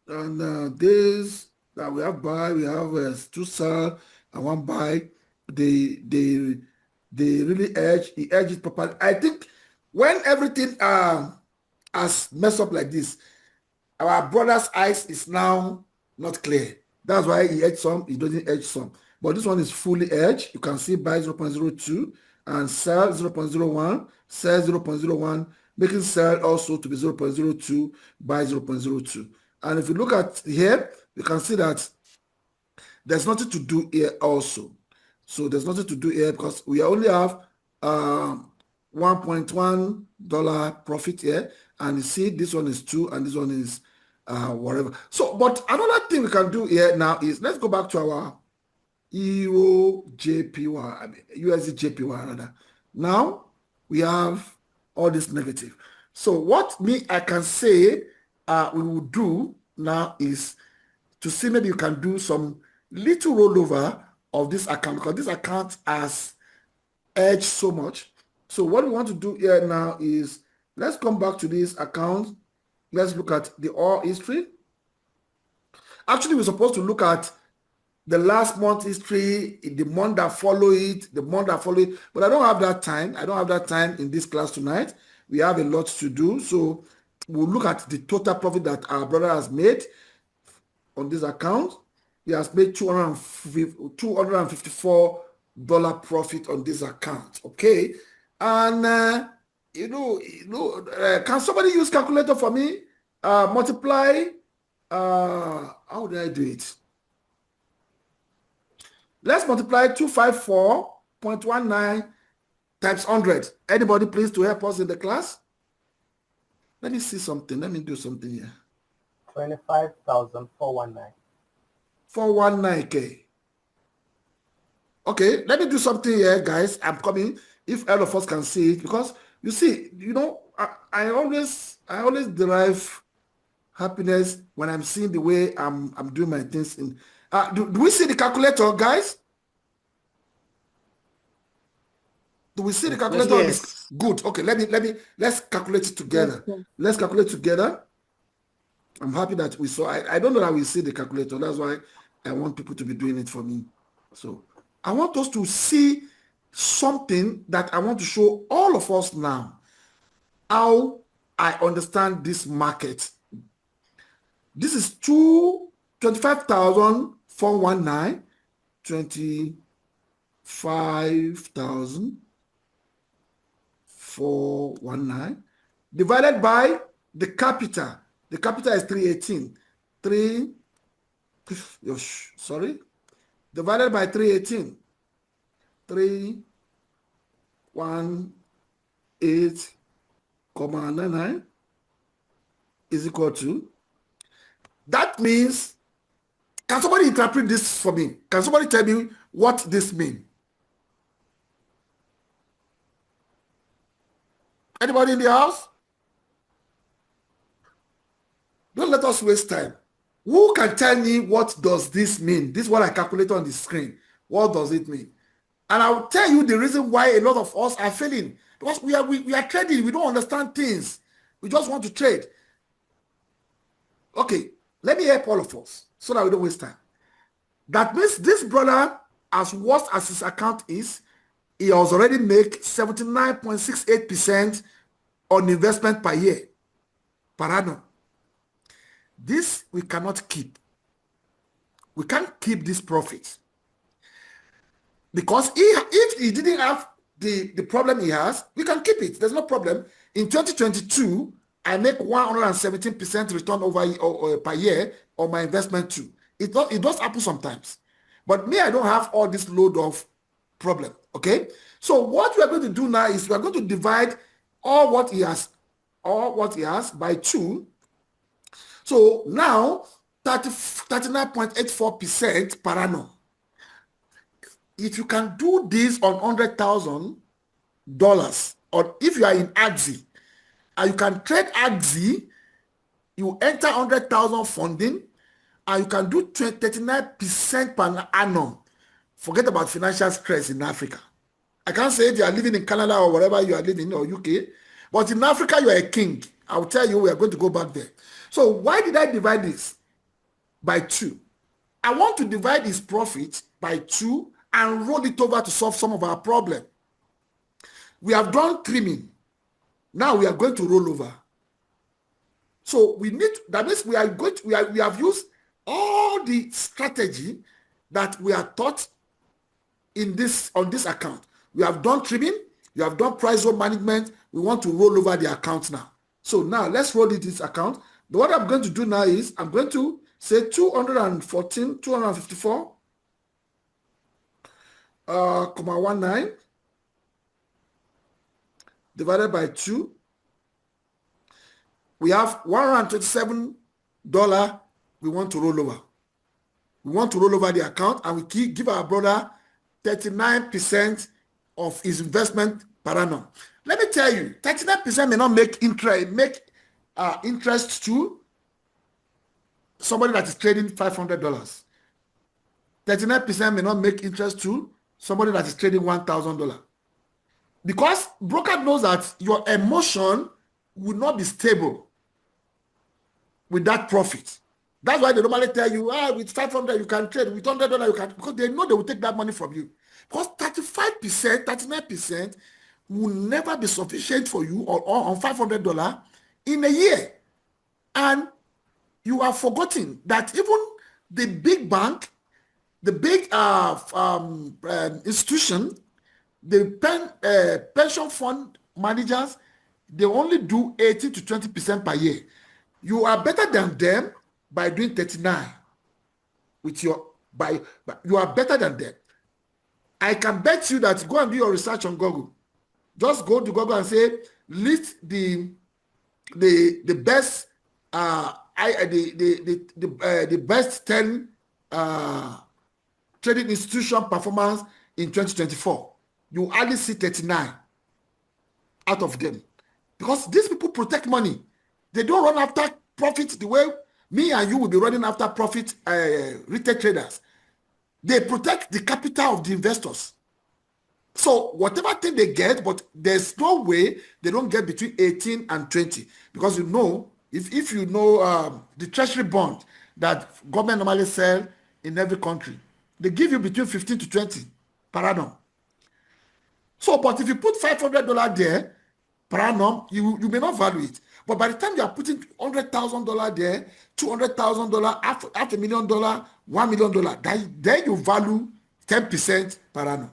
And this that we have buy, we have 2 sell and 1 buy. They really edge. He edge it properly. I think when everything has messed up like this, our brother's eyes is now not clear. That's why he edged some, he doesn't edge some. But this one is fully edged. You can see buy 0.02 and sell 0.01, sell 0.01. making sell also to be 0.02, buy 0.02. And if you look at here, you can see that there's nothing to do here also. So there's nothing to do here because we only have $1.1 profit here. And you see this one is 2 and this one is whatever. So, but another thing we can do here now is, let's go back to our Euro JPY, I mean, USD JPY rather. Now we have all this negative. So what I can say we will do now is to see maybe you can do some little rollover of this account, because this account has edged so much. So what we want to do here now is, let's come back to this account. Let's look at the all history. Actually, we're supposed to look at the last month history, the month that follow it, but I don't have that time. I don't have that time in this class tonight. We have a lot to do. So we'll look at the total profit that our brother has made on this account. He has made $254 profit on this account. Okay. And, can somebody use calculator for me? Multiply, how did I do it? Let's multiply 254.19 times 100. Anybody please to help us in the class? Let me see something. Let me do something here. 25,419. 419K. Okay, let me do something here, guys. I'm coming. If all of us can see it, because you see, I always derive happiness when I'm seeing the way I'm doing my things. In do we see the calculator, guys? Do we see the calculator? Yes. Good. Okay, let's calculate it together. Yes. Let's calculate together. I'm happy that we saw. I don't know that we see the calculator. That's why I want people to be doing it for me. So I want us to see something that I want to show all of us now. How I understand this market. This is 25,419, 25,419 divided by the capital. The capital is 318. Divided by 318. 318,99 is equal to. That means, can somebody interpret this for me? Can somebody tell me what this means? Anybody in the house? Don't let us waste time. Who can tell me what does this mean? This is what I calculate on the screen. What does it mean? And I will tell you the reason why a lot of us are failing. Because we are trading. We don't understand things. We just want to trade. Okay, let me help all of us so that we don't waste time. That means this brother, as worst as his account is, he has already made 79.68% on investment per year, per annum. This we cannot keep. We can't keep this profit. Because if he didn't have the problem he has, we can keep it. There's no problem. In 2022, I make 117% return over per year on my investment too. It does happen sometimes. But me, I don't have all this load of problem. Okay? So what we are going to do now is we are going to divide all what he has by 2. So now 39.84% per annum. If you can do this on $100,000, or if you are in AXI, and you can trade AXI, you enter 100,000 funding, and you can do 39% per annum. Forget about financial stress in Africa. I can't say if you are living in Canada or wherever you are living, or UK, but in Africa you are a king. I will tell you, we are going to go back there. So why did I divide this by 2? I want to divide his profit by 2 and roll it over to solve some of our problem. We have done trimming. Now we are going to roll over. So that means we have used all the strategy that we are taught on this account. We have done trimming, You have done price zone management. We want to roll over the account now. So now let's roll this account. What I'm going to do now is I'm going to say 254, 19 divided by 2. We have $127 we want to roll over. We want to roll over the account, and we give our brother 39% of his investment per annum. Let me tell you, 39% may not make interest to somebody that is trading $500. 39% may not make interest to somebody that is trading $1,000. Because broker knows that your emotion will not be stable with that profit. That's why they normally tell you, with 500 you can trade, with $100 you can, because they know they will take that money from you. Because 35%, 39% will never be sufficient for you or on $500 in a year. And you are forgetting that even the big bank, the big institution, the pension fund managers, they only do 80 to 20% per year. You are better than them by doing 39 with your you are better than them. I can bet you that go and do your research on Google. Just go to Google and say list the best the best 10 trading institution performance in 2024. You hardly see 39 out of them, because these people protect money. They don't run after profit the way me and you will be running after profit retail traders. They protect the capital of the investors. So whatever thing they get, but there's no way they don't get between 18 and 20. Because you know, if you know the treasury bond that government normally sell in every country, they give you between 15 to 20 per annum. So, but if you put $500 there per annum, you may not value it. But by the time you are putting $100,000 there, $200,000, $500,000, $1 million, then you value 10% per annum.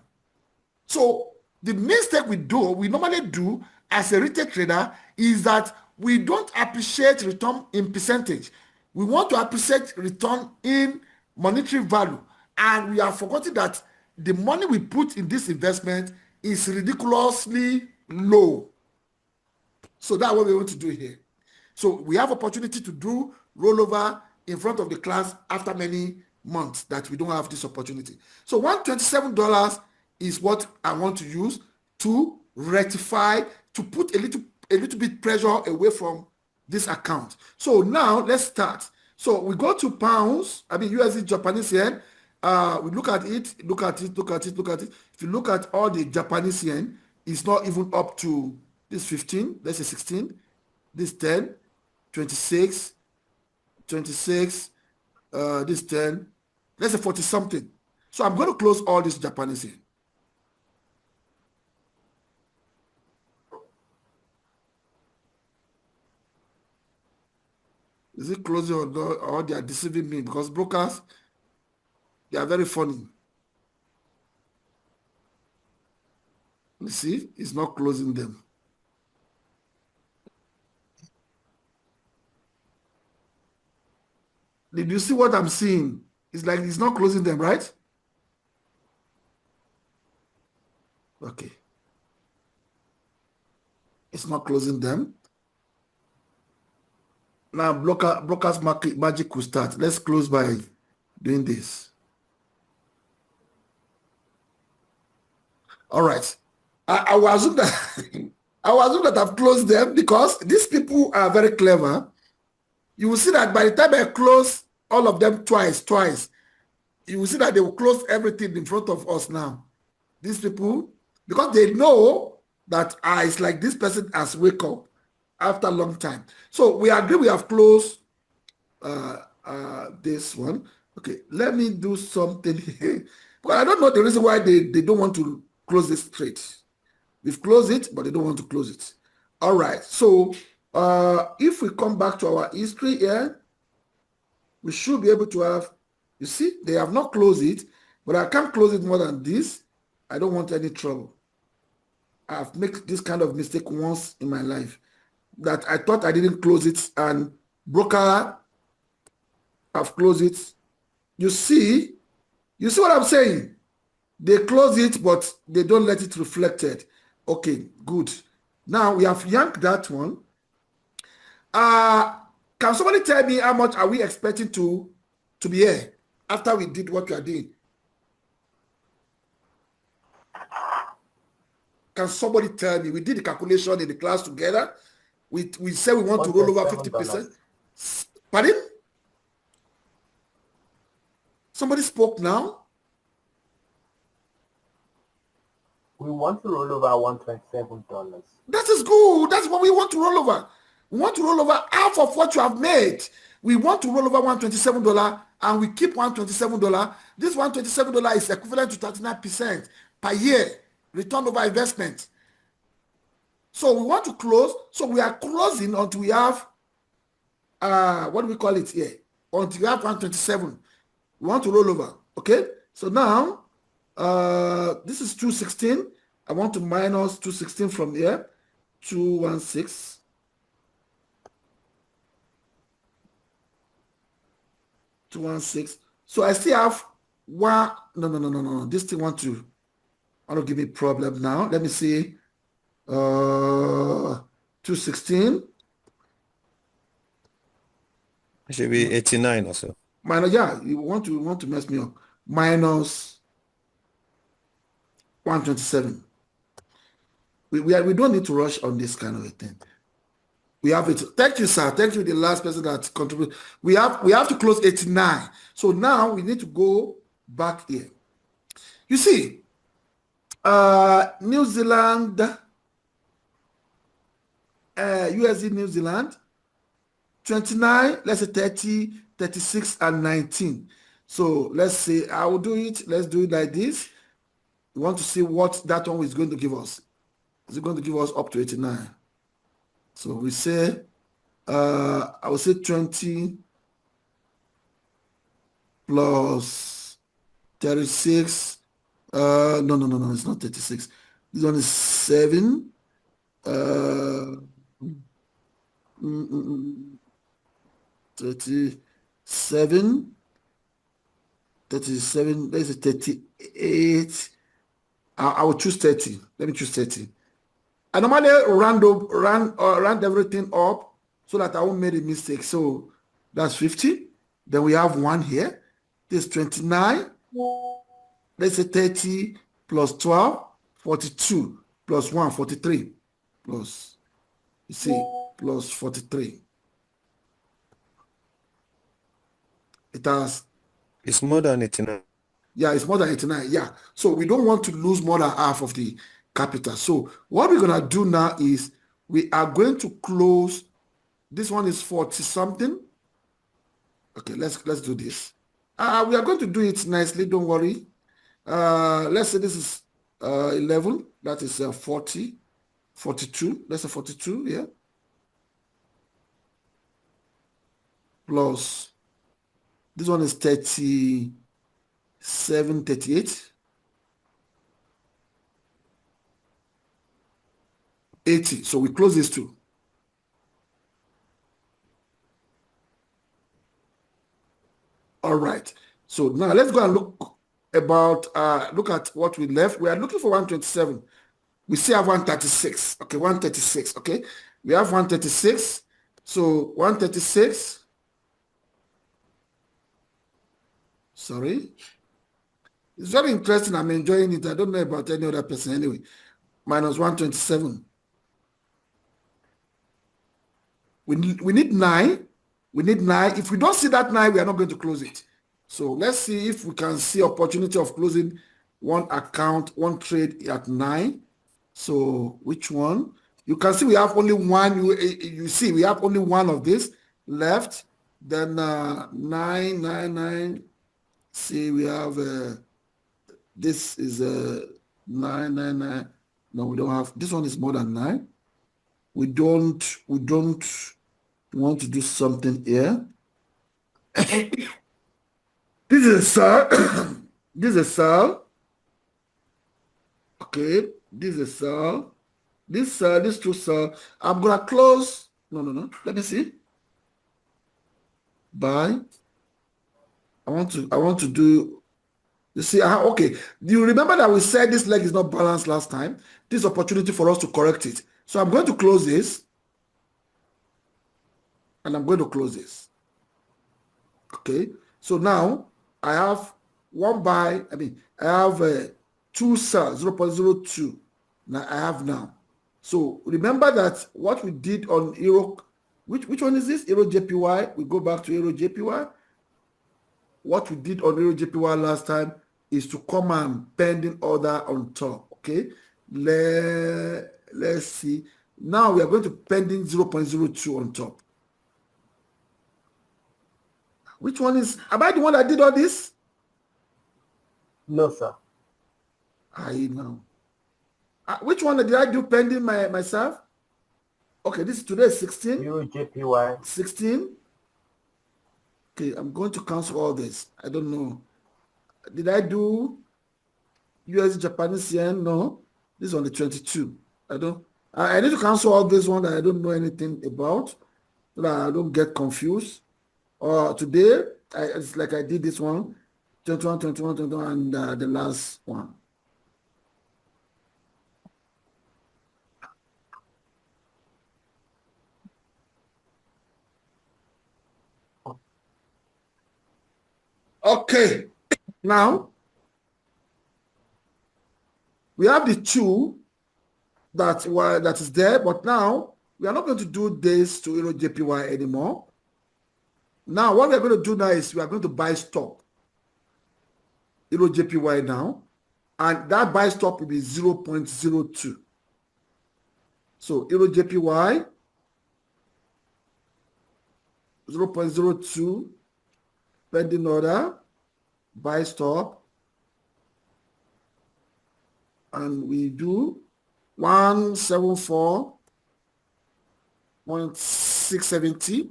So the mistake we normally do as a retail trader is that we don't appreciate return in percentage. We want to appreciate return in monetary value. And we have forgotten that the money we put in this investment is ridiculously low. So that's what we want to do here. So we have opportunity to do rollover in front of the class after many months that we don't have this opportunity. So $127 is what I want to use to rectify, to put a little bit pressure away from this account. So now let's start. So we go to pounds, USD, Japanese yen. We look at it. If you look at all the Japanese yen, it's not even up to this 15, let's say 16, this 10, 26, this 10, let's say 40 something. So I'm going to close all this Japanese yen. Is it closing or they are deceiving me? Because brokers, they are very funny. You see, it's not closing them. Did you see what I'm seeing? It's like it's not closing them, right? Okay. It's not closing them. Now, brokers magic will start. Let's close by doing this. All right. I will assume that I've closed them because these people are very clever. You will see that by the time I close all of them twice, you will see that they will close everything in front of us now. These people, because they know that it's like this person has wake up after a long time. So we agree we have closed this one. Okay, let me do something here. Because I don't know the reason why they don't want to close this trade. We've closed it, but they don't want to close it. All right, so if we come back to our history here, we should be able to have, you see, they have not closed it, but I can't close it more than this. I don't want any trouble. I've made this kind of mistake once in my life, that I thought I didn't close it, and broker have closed it. You see what I'm saying? They close it, but they don't let it reflected. Okay, good. Now we have yanked that one. Can somebody tell me how much are we expecting to be here after we did what we are doing? Can somebody tell me? We did the calculation in the class together. We said we want to roll over 50%. Pardon? Somebody spoke now. We want to roll over $127. That is good. That's what we want to roll over. We want to roll over half of what you have made. We want to roll over $127, and we keep $127. This $127 is equivalent to 39% per year return over investment. So we want to close. So we are closing until we have, what do we call it here? Until we have 127. We want to roll over. Okay. So now, this is 216. I want to minus 216 from here. 216. So I still have one. No. This thing want to give me a problem now. Let me see. 216. It should be 89 or so. Minus, yeah, you want to mess me up. Minus 127. We don't need to rush on this kind of a thing. We have it. Thank you, sir. Thank you, the last person that contributed. We have to close 89. So now we need to go back here. You see, New Zealand, USD New Zealand, 29, let's say 30, 36, and 19. So let's say I will do it. Let's do it like this. We want to see what that one is going to give us. Is it going to give us up to 89? So we say, I will say 20 plus 36. No, it's not 36. This one is 7. 37. Let's say 38. I will choose 30. Let me choose 30. I normally round everything up so that I won't make a mistake. So that's 50. Then we have 1 here. This is 29. Let's say 30 plus 12, 42 plus 1, 43 plus, you see, plus 43. It's more than 89. Yeah, it's more than 89. Yeah. So we don't want to lose more than half of the capital. So what we're going to do now is we are going to close. This one is 40 something. Okay, let's do this. We are going to do it nicely. Don't worry. Let's say this is 11. That is 40, 42. Let's say 42. Yeah. Plus this one is 37, 38. 80. So we close these two. All right. So now let's go and look at what we left. We are looking for 127. We still have 136. Okay, 136. Okay. We have 136. So 136. Sorry. It's very interesting. I'm enjoying it. I don't know about any other person anyway. Minus 127. We need 9. We need 9. If we don't see that 9, we are not going to close it. So let's see if we can see opportunity of closing one account, one trade at 9. So which one? You can see we have only one. You see we have only one of this left. Then 9. See, we have this is 9. No, we don't have. This one is more than 9. We don't want to do something here. This is a cell. This is a cell. Okay, this is a cell. This two cell, I'm gonna close. No. Let me see. Buy. I want to do. You see, okay. Do you remember that we said this leg is not balanced last time? This opportunity for us to correct it. So I'm going to close this, and I'm going to close this. Okay. So now I have one buy. I have two cells, 0.02. Now I have now. So remember that what we did on Euro, which one is this? Euro JPY. We go back to Euro JPY. What we did on Euro JPY last time is to come and pending order on top. Okay. Let's see. Now we are going to pending 0.02 on top. Which one is? Am I the one that did all this? No, sir. I know. Which one did I do pending myself? Okay, this is today 16. Euro JPY. 16. Okay, I'm going to cancel all this. I don't know. Did I do US Japanese yen? No. This is on the 22. I need to cancel all this one that I don't know anything about, so that I don't get confused. Today, it's like I did this one, 21, 21, 21, and the last one. Okay, now we have the two that is there, but now we are not going to do this to Euro JPY anymore. Now what we are going to do now is we are going to buy stop Euro JPY now, and that buy stop will be 0.02. So Euro JPY 0.02. Pending order, buy stop, and we do 174.670.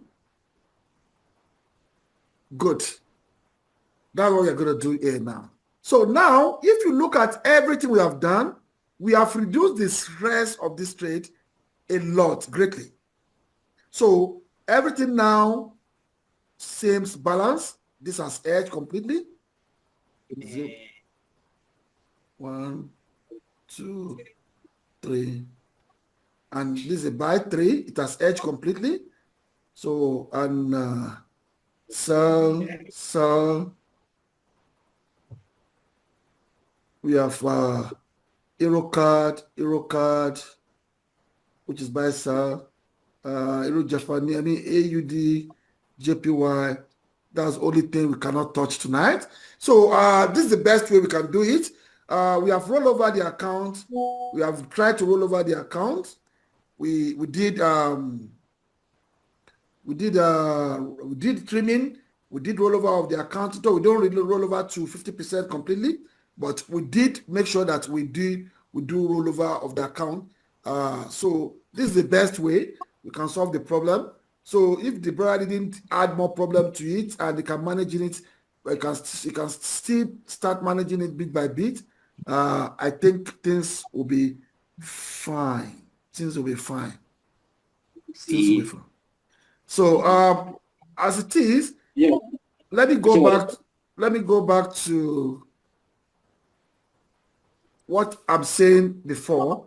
Good. That's what we're going to do here now. So now, if you look at everything we have done, we have reduced the stress of this trade a lot, greatly. So everything now seems balanced. This has edged completely. 1, 2, 3. And this is a buy 3. It has edged completely. So, and sell. We have Euro card, which is buy sell. Euro Japanese, AUD, JPY. That's the only thing we cannot touch tonight. So this is the best way we can do it. We have rolled over the account. We have tried to roll over the account. We did trimming. We did rollover of the account. So we don't really roll over to 50% completely, but we did make sure that we do rollover of the account. So this is the best way we can solve the problem. So if the brother didn't add more problem to it and they can manage it, you can still start managing it bit by bit. I think things will be fine. Things will be fine. So as it is, let me go back to what I'm saying before.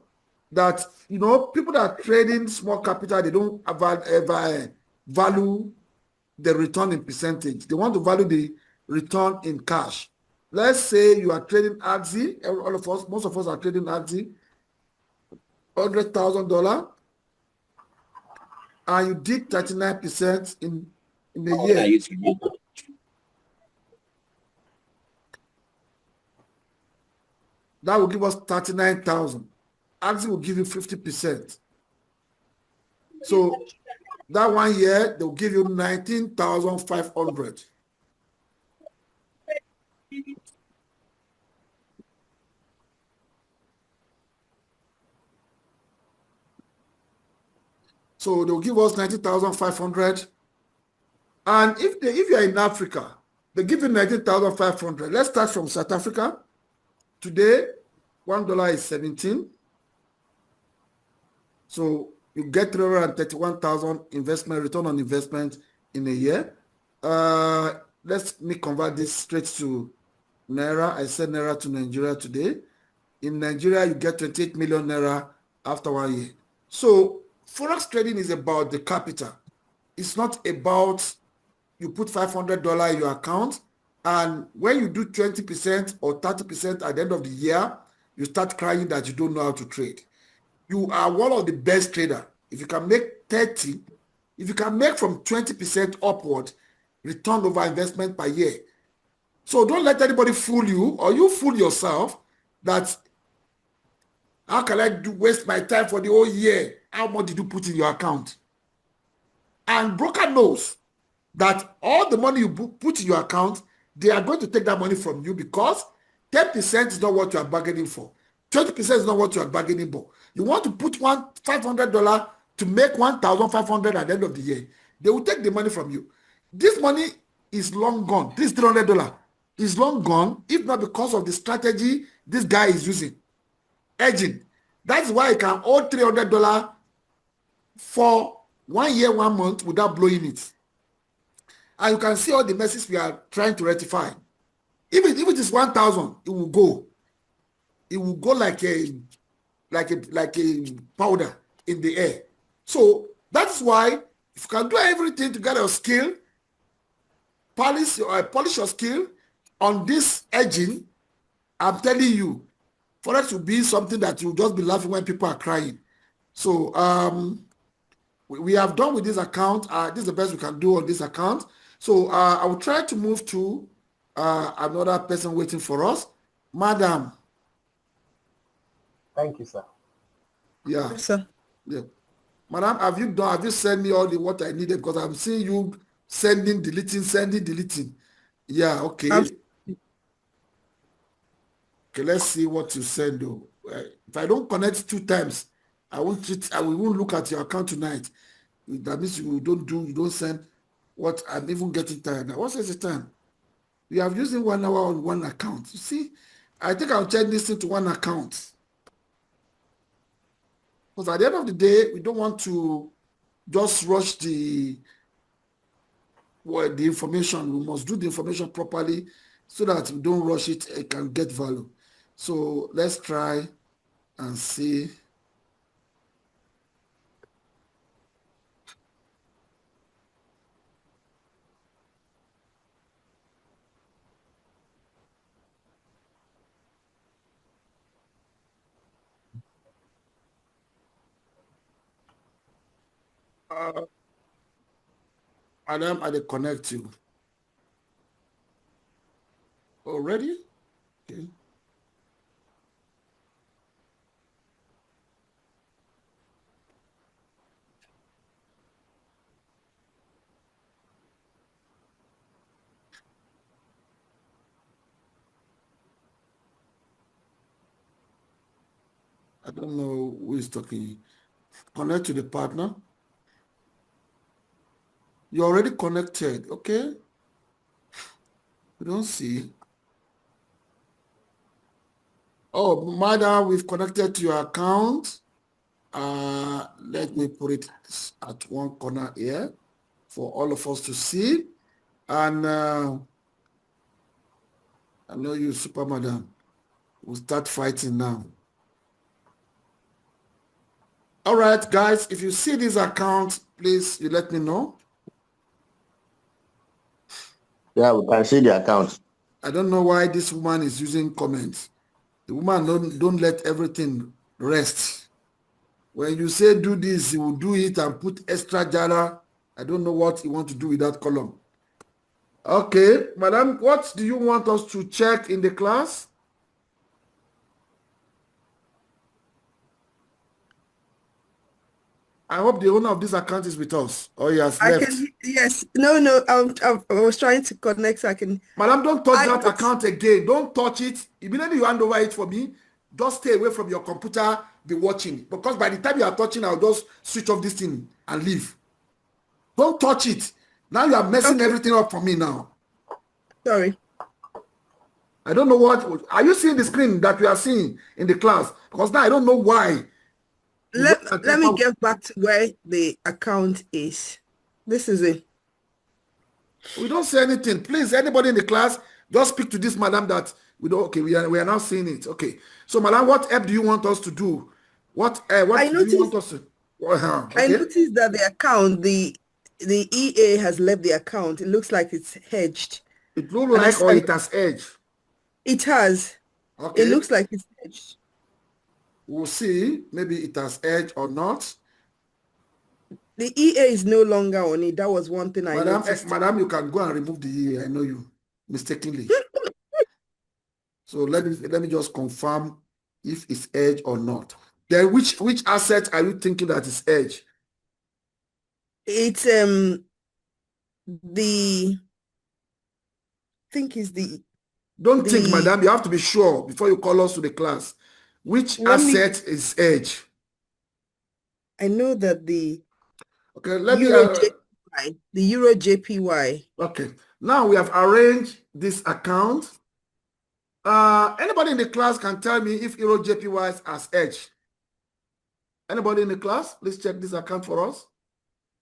That, people that are trading small capital, they don't ever value the return in percentage. They want to value the return in cash. Let's say you are trading AXI, most of us are trading AXI, $100,000, and you did 39% in a year. That will give us 39,000. AXI will give you 50%. So that 1 year, they'll give you 19,500. So they'll give us 19,500. And if you're in Africa, they give you 19,500. Let's start from South Africa. Today, $1 is 17. So you get 331,000 investment return on investment in a year. Let me convert this straight to Naira. I said Naira to Nigeria today. In Nigeria, you get 28 million Naira after 1 year. So Forex trading is about the capital. It's not about you put $500 in your account, and when you do 20% or 30% at the end of the year, you start crying that you don't know how to trade. You are one of the best traders. If you can make 30, if you can make from 20% upward return over investment per year. So don't let anybody fool you, or you fool yourself that how can I waste my time for the whole year? How much did you put in your account? And broker knows that all the money you put in your account, they are going to take that money from you, because 10% is not what you are bargaining for. 20% is not what you are bargaining for. You want to put $500 to make 1,500 at the end of the year. They will take the money from you. This money is long gone. This $300 is long gone, if not because of the strategy this guy is using. Edging. That's why I can hold $300 for 1 year, 1 month without blowing it. And you can see all the messes we are trying to rectify. If it is 1,000, it will go. It will go like a powder in the air. So that's why if you can do everything to get your skill, polish your skill on this edging, I'm telling you, Forex will be something that you'll just be laughing when people are crying. So we have done with this account. This is the best we can do on this account. So I will try to move to another person waiting for us. Madam. Thank you, sir. Yeah. Yes, sir. Yeah. Madam, have you sent me all the what I needed? Because I'm seeing you sending, deleting. Yeah, okay. Okay, let's see what you send though. If I don't connect 2 times, I won't look at your account tonight. That means you don't send what I'm even getting tired now. What is the time? We have using 1 hour on one account. You see, I think I'll change this thing to one account. Because at the end of the day, we don't want to just rush the information. We must do the information properly so that we don't rush it and can get value. So let's try and see. Adam, I connect you. Already? Okay. I don't know who is talking. Connect to the partner. You're already connected, okay? We don't see. Oh, madam, we've connected to your account. Let me put it at one corner here for all of us to see. And I know you, super madam. We'll start fighting now. All right, guys, if you see this account, please, you let me know. Yeah, we can see the account. I don't know why this woman is using comments. The woman don't let everything rest. When you say do this, he will do it and put extra jara. I don't know what he want to do with that column. Okay, madam, what do you want us to check in the class? I hope the owner of this account is with us. Oh, he has left. Yes. No. I was trying to connect so I can. Madam, don't touch that account again. Don't touch it. Immediately you hand over it for me, just stay away from your computer, be watching. Because by the time you are touching, I'll just switch off this thing and leave. Don't touch it. Now you are messing everything up for me now. Sorry. I don't know what. Are you seeing the screen that we are seeing in the class? Because now I don't know why Let me get back to where the account is. This is it. We don't say anything. Please, anybody in the class, just speak to this madam that we don't. Okay, we are now seeing it. Okay, so madam, what app do you want us to do? What do you want us to? Okay. I noticed that the account, the EA has left the account. It looks like it's hedged. It looks like, or it has edged. It has. Okay. It looks like it's hedged. We'll see. Maybe it has edged or not. The EA is no longer on it. That was one thing I noticed. Madam, you can go and remove the EA. I know you mistakenly. So let me just confirm if it's edge or not. Then which asset are you thinking that is edge? It's Don't think, madam. You have to be sure before you call us to the class. Which asset is edge? I know that the okay, the Euro JPY. Okay. Now we have arranged this account. Anybody in the class can tell me if Euro JPY has edge. Anybody in the class? Please check this account for us.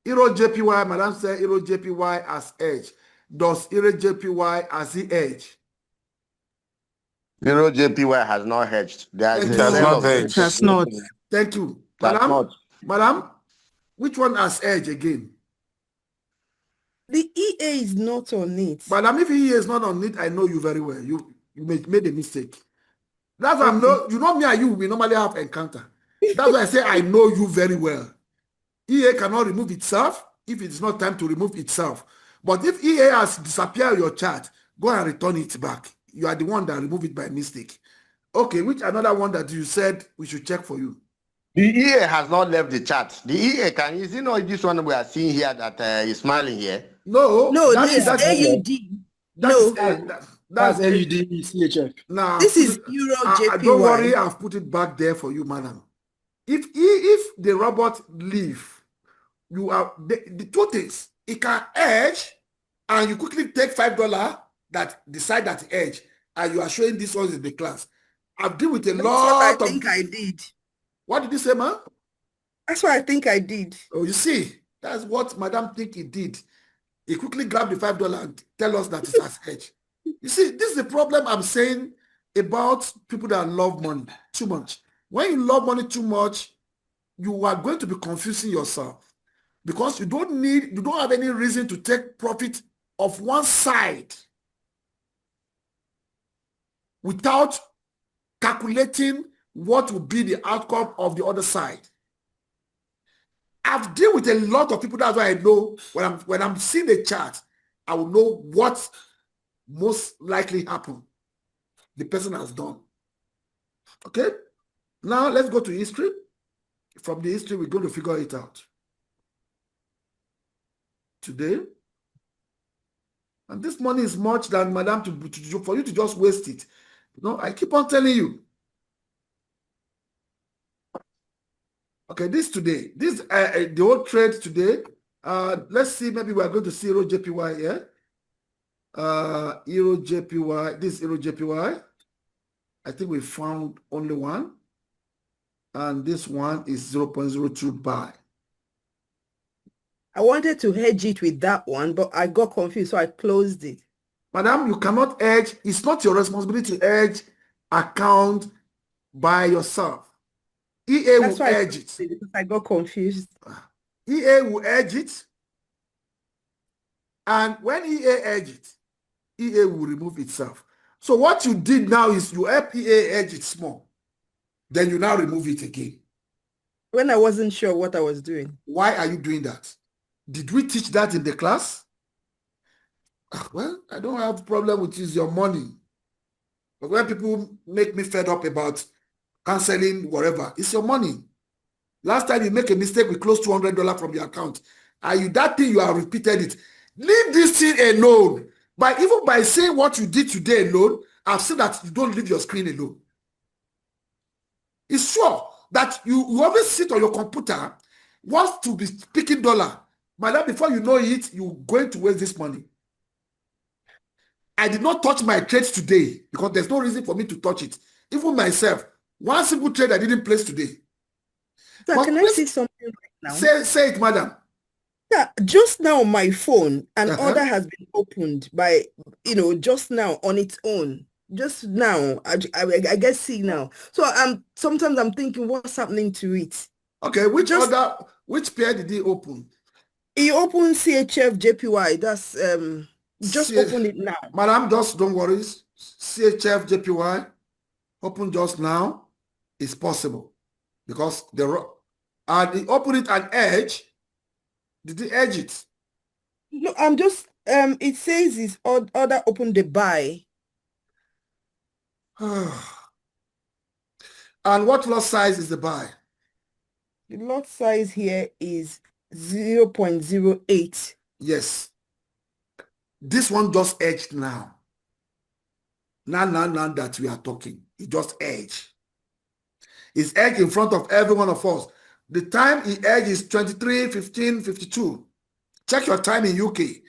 Euro JPY, madam said Euro JPY has edge. Does Euro JPY has the edge? Euro JPY has not hedged. It has not. Thank you. Madam, which one has edge again? The EA is not on it. Madam, if EA is not on it, I know you very well. You made a mistake. That's why you know me and you, we normally have encounter. That's why I say I know you very well. EA cannot remove itself if it's not time to remove itself. But if EA has disappeared your chart, go and return it back. You are the one that removed it by mistake. Okay, which another one that you said we should check for you? The EA has not left the chart. The EA is it not this one we are seeing here that is smiling here? No, that's AUD. That's AUD CHF. Now this is Euro JPY. Don't worry, I've put it back there for you, madam. If the robot leave, you are the two things. It can edge, and you quickly take $5 that decide that edge, and you are showing this one in the class. I've dealt with a lot of. I think I did. What did you say, man? That's what I think I did. Oh, you see, that's what madam think he did. He quickly grabbed the $5 and tell us that it's as edge. You see, this is the problem I'm saying about people that love money too much. When you love money too much, you are going to be confusing yourself because you don't have any reason to take profit of one side without calculating what will be the outcome of the other side. I've dealt with a lot of people. That's why I know when I'm seeing the chart, I will know what most likely happened. The person has done. Okay? Now let's go to history. From the history, we're going to figure it out. Today. And this money is much than madam for you to just waste it. You know, I keep on telling you. Okay, this today. This the whole trade today. Let's see, maybe we are going to see Euro JPY here. Euro JPY, this Euro JPY. I think we found only one. And this one is 0.02 buy. I wanted to hedge it with that one, but I got confused, so I closed it. Madam, you cannot hedge. It's not your responsibility to hedge account by yourself. EA will hedge it. Because I got confused. EA will hedge it. And when EA hedge it, EA will remove itself. So what you did now is you help EA hedge it small. Then you now remove it again. When I wasn't sure what I was doing. Why are you doing that? Did we teach that in the class? Well, I don't have a problem with your money. But when people make me fed up about canceling whatever, it's your money. Last time you make a mistake, we closed $200 from your account. And that thing you have repeated it. Leave this thing alone. Even by saying what you did today alone, I've seen that you don't leave your screen alone. It's sure that you always sit on your computer, wants to be speaking dollar. Madam, before you know it, you're going to waste this money. I did not touch my trades today because there's no reason for me to touch it. Even myself, one single trade I didn't place today. Sir, But can I please say something right now? say it, madam. Yeah, just now my phone, an Uh-huh. order has been opened by, just now on its own. Just now, I guess see now. So sometimes I'm thinking, what's happening to it? Okay, which pair did he open? He opened CHF JPY. That's just open it now. Madam, just don't worry. CHF JPY open just now is possible because he opened it an edge. Did he edge it? No, I'm just it says his order opened the buy. And what lot size is the buy? The lot size here is 0.08. Yes. This one just edged now. Now that we are talking, it just edged. It's edged in front of every one of us. The time he edged is 23:15:52. Check your time in UK.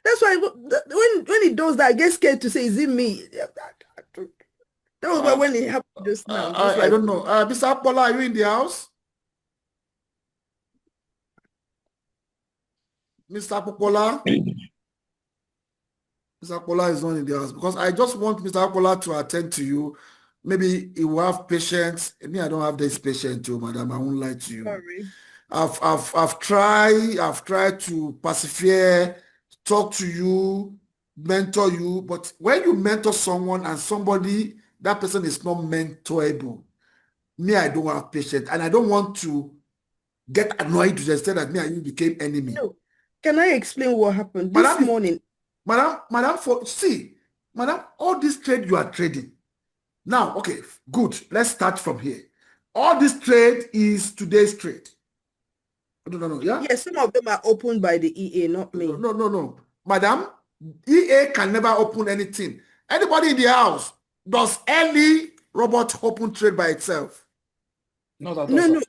That's why when he does that, I get scared to say, is it me? That was why when it happened just now. I don't know. Mr. Apollo, are you in the house? Mr. Apopola? Mr. Apopola is not in the house because I just want Mr. Apopola to attend to you. Maybe he will have patience. Me, I don't have this patience too, madam. I won't lie to you. Sorry. I've tried to persevere, talk to you, mentor you, but when you mentor someone and that person is not mentorable, me, I don't have patience, and I don't want to get annoyed to the extent that me and you became enemy. No. Can I explain what happened this morning? Madam, all this trade you are trading. Now, okay, good. Let's start from here. All this trade is today's trade. No, yeah? Yes, some of them are opened by the EA, not me. No. Madam, EA can never open anything. Anybody in the house, does any robot open trade by itself? Not at all.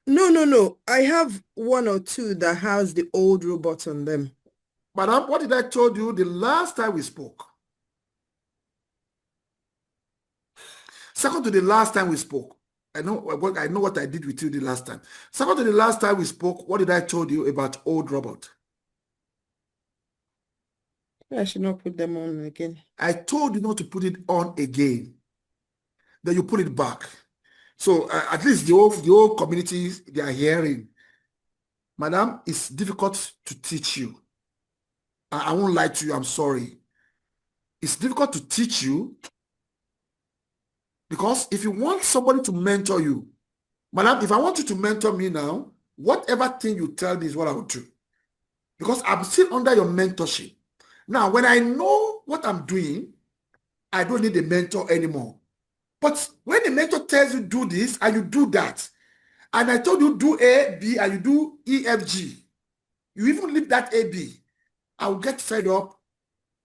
No. I have one or two that has the old robot on them. Madam, what did I told you the last time we spoke? Second to the last time we spoke, I know what I did with you the last time. Second to the last time we spoke, what did I told you about old robot? I should not put them on again. I told you not to put it on again. Then you put it back. So at least the whole communities, they are hearing. Madam, it's difficult to teach you. I won't lie to you, I'm sorry. It's difficult to teach you because if you want somebody to mentor you, madam, if I want you to mentor me now, whatever thing you tell me is what I will do. Because I'm still under your mentorship. Now, when I know what I'm doing, I don't need a mentor anymore. But when the mentor tells you do this and you do that, and I told you do A, B, and you do E, F, G, you even leave that A, B, I will get fed up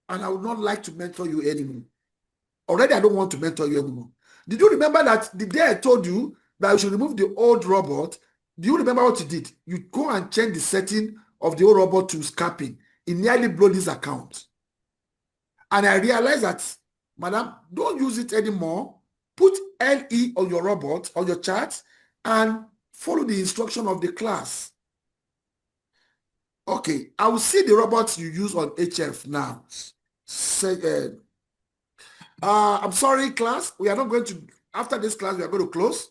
and I would not like to mentor you anymore. Already, I don't want to mentor you anymore. Did you remember that the day I told you that you should remove the old robot? Do you remember what you did? You go and change the setting of the old robot to scalping. It nearly blew this account. And I realized that, madam, don't use it anymore. Put LE on your robot, on your chart, and follow the instruction of the class. Okay, I will see the robots you use on HF now. I'm sorry, class. We are not going to, after this class, we are going to close.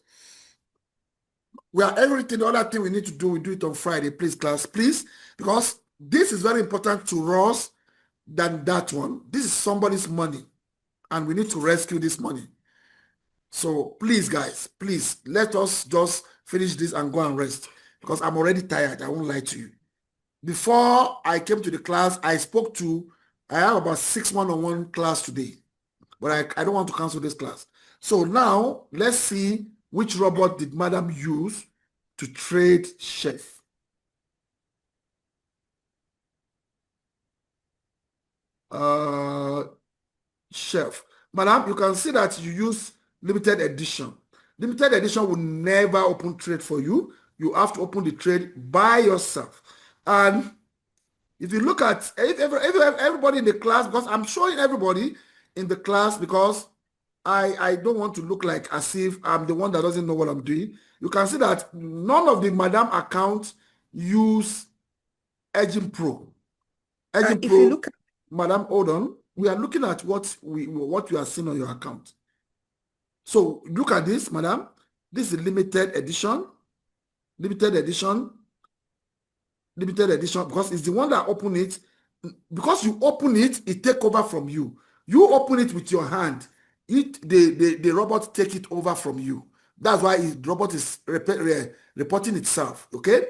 We are everything, the other thing we need to do, we do it on Friday. Please, class, please. Because this is very important to us than that one. This is somebody's money. And we need to rescue this money. So please, guys, please, let us just finish this and go and rest. Because I'm already tired. I won't lie to you. Before I came to the class, I have about 6 one-on-one class today. But I don't want to cancel this class. So now, let's see which robot did madam use to trade chef. Chef. Madam, you can see that you use limited edition. Limited edition will never open trade for you. You have to open the trade by yourself. And if you look at everybody in the class, because I'm showing everybody in the class because I don't want to look like as if I'm the one that doesn't know what I'm doing. You can see that none of the Madam accounts use Edging Pro. Edging if Pro, you look at, Madam, hold on. We are looking at what you are seeing on your account. So look at this, Madam. This is limited edition. Limited edition, because it's the one that open it. Because you open it, it take over from you. You open it with your hand. The robot take it over from you. That's why the robot is reporting itself. Okay,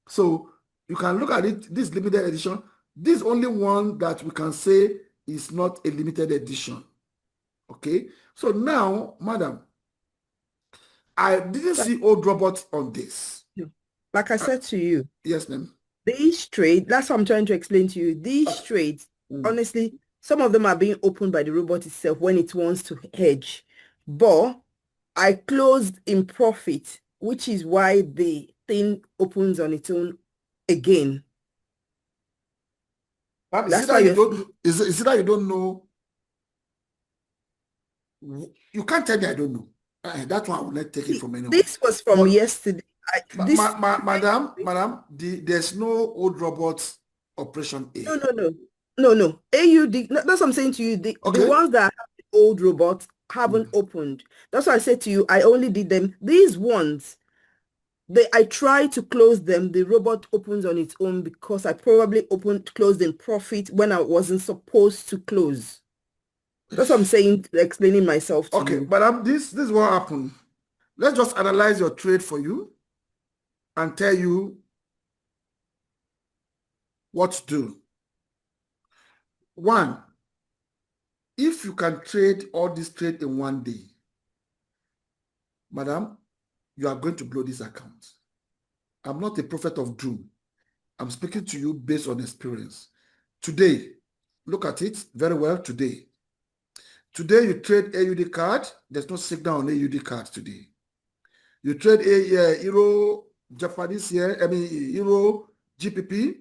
so you can look at it. This limited edition. This is only one that we can say is not a limited edition. Okay, so now, Madam, I didn't see old robots on this. like I said to you, Yes, ma'am. these trades, that's what I'm trying to explain to you. These trades, honestly, some of them are being opened by the robot itself when it wants to hedge. But I closed in profit, which is why the thing opens on its own again. Is it that you don't know? You can't tell me I don't know. That one I will not take it from anyone. This was from yesterday. Madam, there's no old robot operation A. No. AUD, that's what I'm saying to you. The ones that have the old robots haven't opened. That's why I said to you, I only did them. These ones, I tried to close them. The robot opens on its own because I probably closed in profit when I wasn't supposed to close. That's what I'm saying, explaining myself to you. Okay, madam, this is what happened. Let's just analyze your trade for you and tell you what to do. One, if you can trade all this trade in one day, madam, you are going to blow this account. I'm not a prophet of doom. I'm speaking to you based on experience. Today, look at it very well today. Today, you trade AUD card. There's no signal on AUD cards today. You trade a Euro Japanese here, Euro GPP.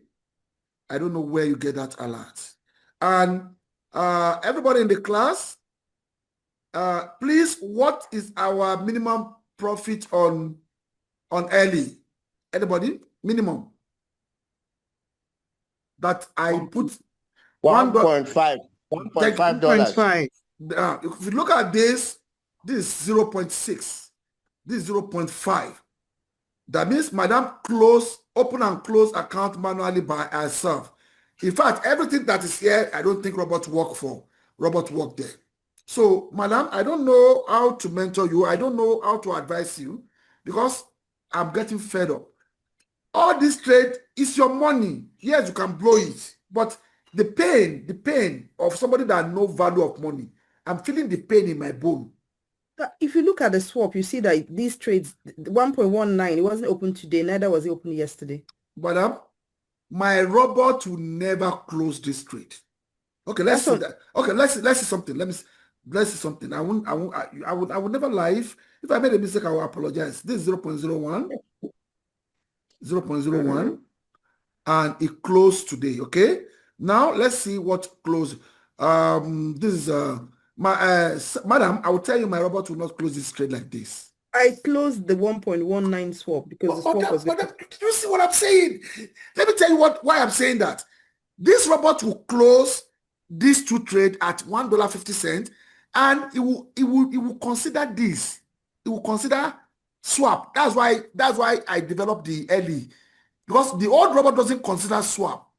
I don't know where you get that alert. And everybody in the class, please, what is our minimum profit on early? Anybody? Minimum. That I put $1.5. $1.5. If you look at this is 0.6. This is 0.5. That means madam open and close account manually by herself. In fact, everything that is here, I don't think robot work there. So, madam, I don't know how to mentor you. I don't know how to advise you because I'm getting fed up. All this trade is your money. Yes, you can blow it. But the pain of somebody that no value of money, I'm feeling the pain in my bone. If you look at the swap, you see that these trades, 1.19, it wasn't open today, neither was it open yesterday. Madam, my robot will never close this trade. Okay, let's see that. Okay, let's see something. Let's see something. I would never lie. If I made a mistake, I will apologize. This is 0.01. 0.01. And it closed today. Okay. Now let's see what closed. This is madam, I will tell you my robot will not close this trade like this. I closed the 1.19 swap because the swap was. Madam, do you see what I'm saying? Let me tell you why I'm saying that. This robot will close these two trade at $1.50, and it will consider this. It will consider swap. That's why I developed the early, because the old robot doesn't consider swap.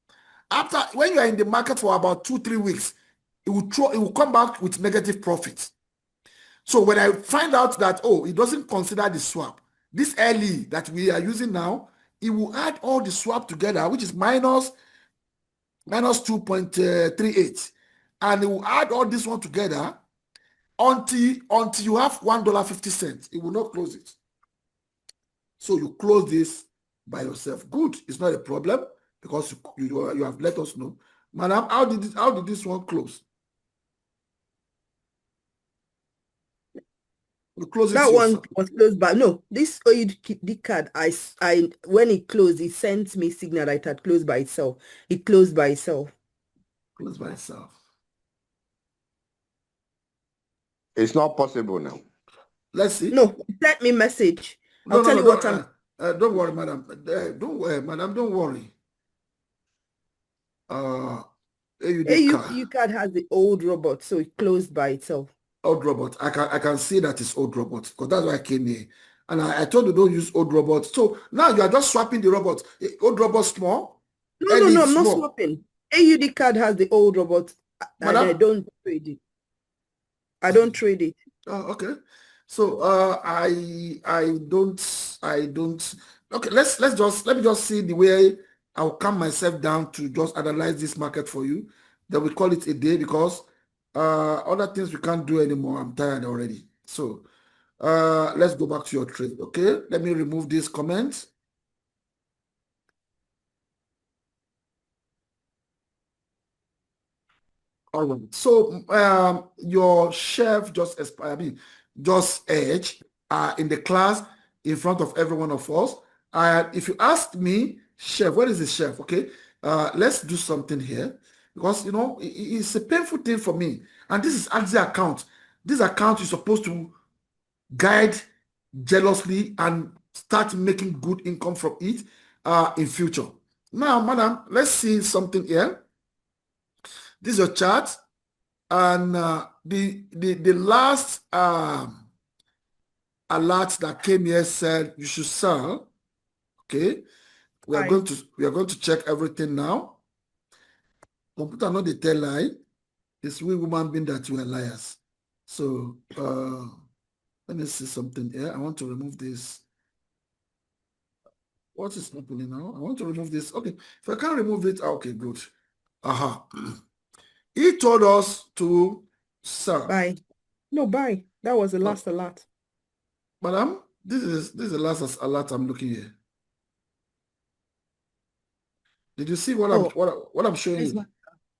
After, when you are in the market for about 2-3 weeks, it will come back with negative profit. So when I find out that, it doesn't consider the swap, this early that we are using now, it will add all the swap together, which is minus 2.38. And it will add all this one together until you have $1.50. It will not close it. So you close this by yourself. Good. It's not a problem because you have let us know. Madam, how did this one close? That one was closed by this OUD card. I when it closed, it sent me signal that it had closed by itself. It closed by itself. Closed by itself. It's not possible now. Let's see. No, send me message. I'll tell you what time. Don't worry, madam. Don't worry, madam. Don't worry. AU card has the old robot, so it closed by itself. Old robot. I can see that it's old robot because that's why I came here. And I told you don't use old robot. So now you are just swapping the robot. Old robot small. No, I'm not swapping. AUD card has the old robot, and I don't trade it. I don't trade it. Oh, okay. So I don't. Okay, let me just see the way I'll calm myself down to just analyze this market for you. Then we call it a day because other things we can't do anymore. I'm tired already. So let's go back to your trade. Okay, let me remove these comments. All right. So your chef just edged in the class in front of every one of us. If you ask me, chef, what is the chef? Okay, let's do something here because you know it's a painful thing for me. And this is actually account. This account is supposed to guide jealously and start making good income from it in future. Now, madam, let's see something here. This is your chart, and the last alert that came here said you should sell. Okay, we are going to check everything now. Computer not the tell lie. It's we woman being that you are liars. So let me see something here. I want to remove this. What is happening now? I want to remove this. Okay, if I can't remove it, okay, good. Aha. He told us to sell. Buy. No, buy. That was the last alert. Madam, this is the last alert I'm looking here. Did you see what I'm showing you?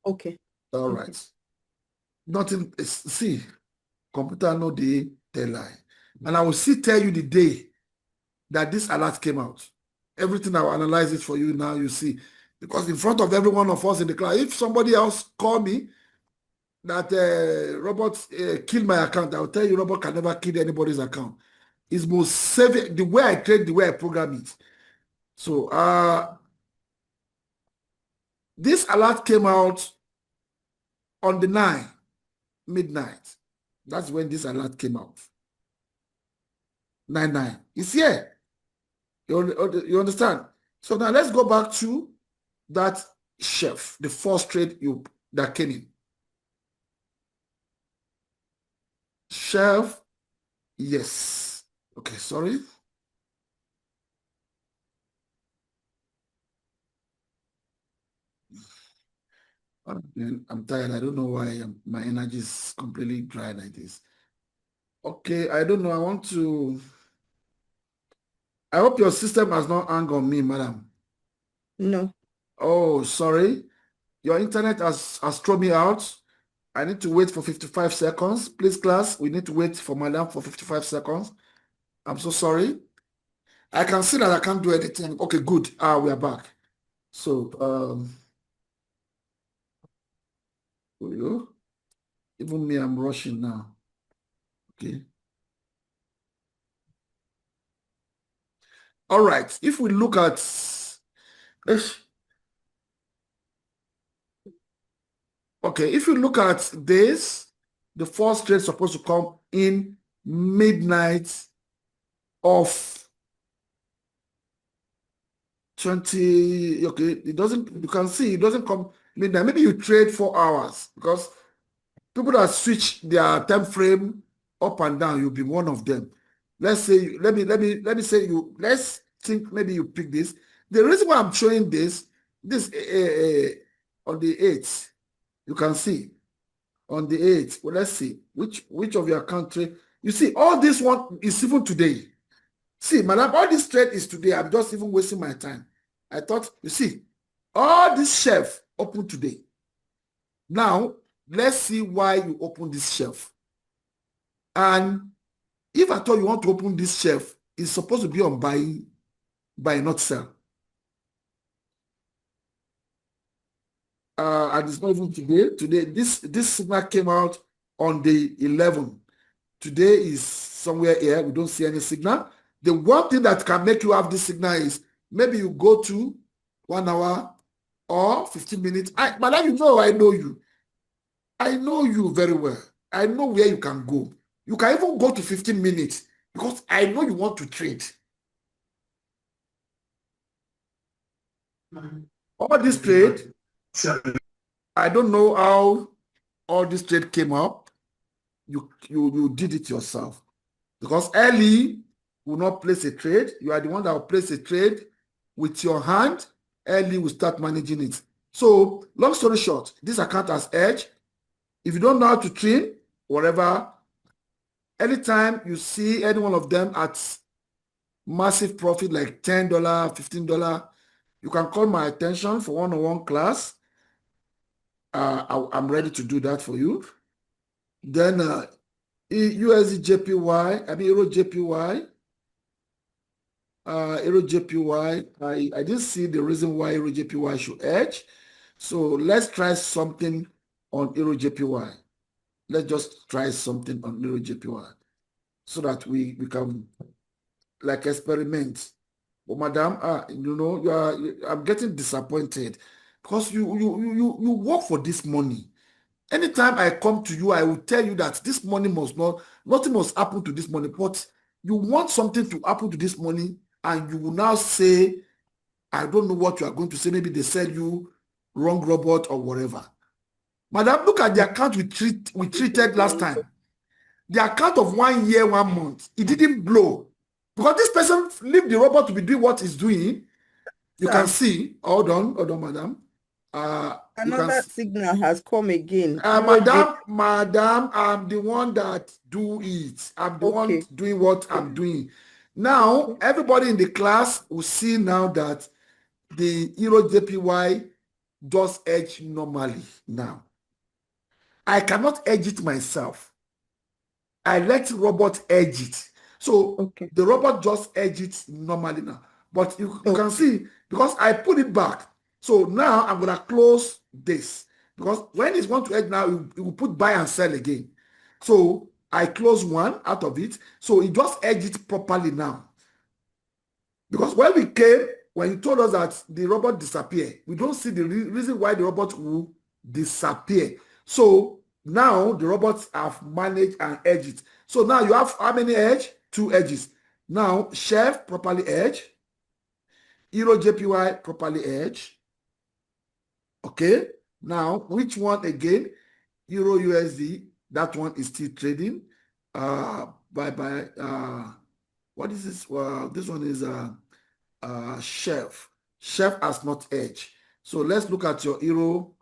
Okay. All right. Nothing. See, computer no day tell lie, and I will still tell you the day that this alert came out. Everything I will analyze it for you now. You see. Because in front of every one of us in the class, if somebody else call me that Robert killed my account, I will tell you Robert can never kill anybody's account. It's most saving the way I trade, the way I program it. So this alert came out on the 9th, midnight. That's when this alert came out. 9/9. It's here. You understand? So now let's go back to that chef, the first trade that came in. Chef, yes. Okay, sorry. I'm tired. I don't know why my energy is completely dry like this. Okay, I don't know. I hope your system has not hung on me, madam. No. Oh, sorry. Your internet has thrown me out. I need to wait for 55 seconds. Please, class, we need to wait for madam for 55 seconds. I'm so sorry. I can see that I can't do anything. Okay, good. We are back. So, even me, I'm rushing now. Okay. All right. If we look at okay, if you look at this, the first trade is supposed to come in midnight of 20. Okay, it doesn't. You can see it doesn't come midnight. Maybe you trade 4 hours because people that switch their time frame up and down, you'll be one of them. Let's say, let me say you. Let's think maybe you pick this. The reason why I'm showing this on the 8th, you can see on the 8th. Well, let's see which of your country. You see, all this one is even today. See, madam, all this trade is today. I'm just even wasting my time. I thought, you see, all this shelf open today. Now, let's see why you open this shelf. And if at all you want to open this shelf, it's supposed to be on buy, not sell. And it's not even today. Today, this signal came out on the 11th. Today is somewhere here. We don't see any signal. The one thing that can make you have this signal is maybe you go to 1 hour or 15 minutes. Madam, you know I know you. I know you very well. I know where you can go. You can even go to 15 minutes because I know you want to trade. All this trade, I don't know how all this trade came up. You did it yourself. Because Ellie will not place a trade. You are the one that will place a trade with your hand. Ellie will start managing it. So, long story short, this account has edge. If you don't know how to trim, whatever, anytime you see any one of them at massive profit like $10, $15, you can call my attention for one-on-one class. I'm ready to do that for you. Then USD JPY, I mean Euro JPY. Euro JPY, I didn't see the reason why Euro JPY should edge. So let's try something on Euro JPY. Let's just try something on Euro JPY so that we can like experiment. But madam, you know, I'm getting disappointed because you work for this money. Anytime I come to you, I will tell you that this money nothing must happen to this money, but you want something to happen to this money, and you will now say, I don't know what you are going to say. Maybe they sell you wrong robot or whatever. Madam, look at the account we treated last time. The account of 1 year, 1 month, it didn't blow. Because this person leave the robot to be doing what he's doing. You can see, hold on, madam. Another signal has come again. Madam, I'm the one that do it. I'm the one doing what I'm doing. Now, everybody in the class will see now that the Euro JPY does edge normally now. I cannot edge it myself. I let robot edge it. So the robot just edge it normally now. But you can see, because I put it back. So now I'm going to close this. Because when it's want to edge now, it will put buy and sell again. So I close one out of it. So it just edge it properly now. Because when we came, when you told us that the robot disappeared, we don't see the reason why the robot will disappear. So now the robots have managed and edged it. So now you have how many edge? 2 edges. Now chef properly edge. Euro JPY properly edge. Okay. Now which one again? Euro USD. That one is still trading. What is this? This one is chef. Chef has not edge. So let's look at your Euro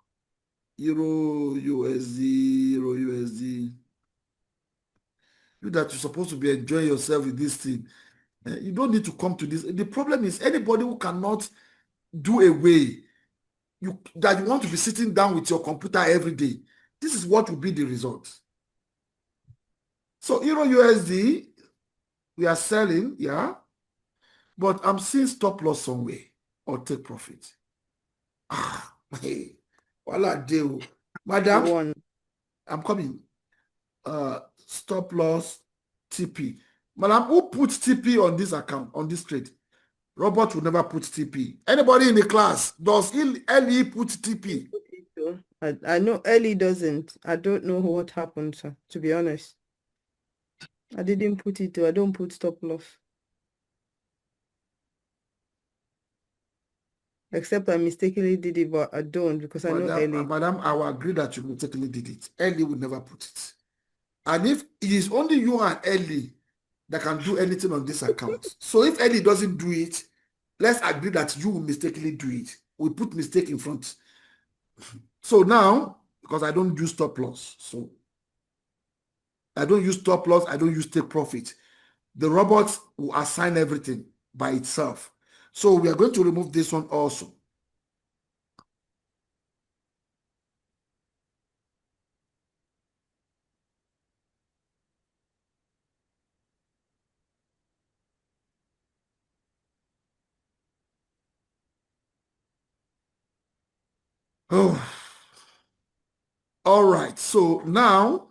USD. You that you're supposed to be enjoying yourself with this thing. You don't need to come to this. The problem is anybody who cannot do a way that you want to be sitting down with your computer every day. This is what will be the result. So Euro USD, we are selling, yeah. But I'm seeing stop loss somewhere or take profit. Hey, voila, deal. Madam, I'm coming. Stop loss, TP. Madam, who put TP on this account, on this trade? Robert will never put TP. Anybody in the class, does Ellie put TP? I know Ellie doesn't. I don't know what happened, sir, to be honest. I didn't put it to. I don't put stop loss. Except I mistakenly did it, but I don't because I know Ellie. Madam, I will agree that you mistakenly did it. Ellie will never put it. And if it is only you and Ellie that can do anything on this account. So if Ellie doesn't do it, let's agree that you will mistakenly do it. We put mistake in front. So now, because I don't use stop loss, so I don't use stop loss, I don't use take profit. The robot will assign everything by itself. So we are going to remove this one also. Oh, all right. So now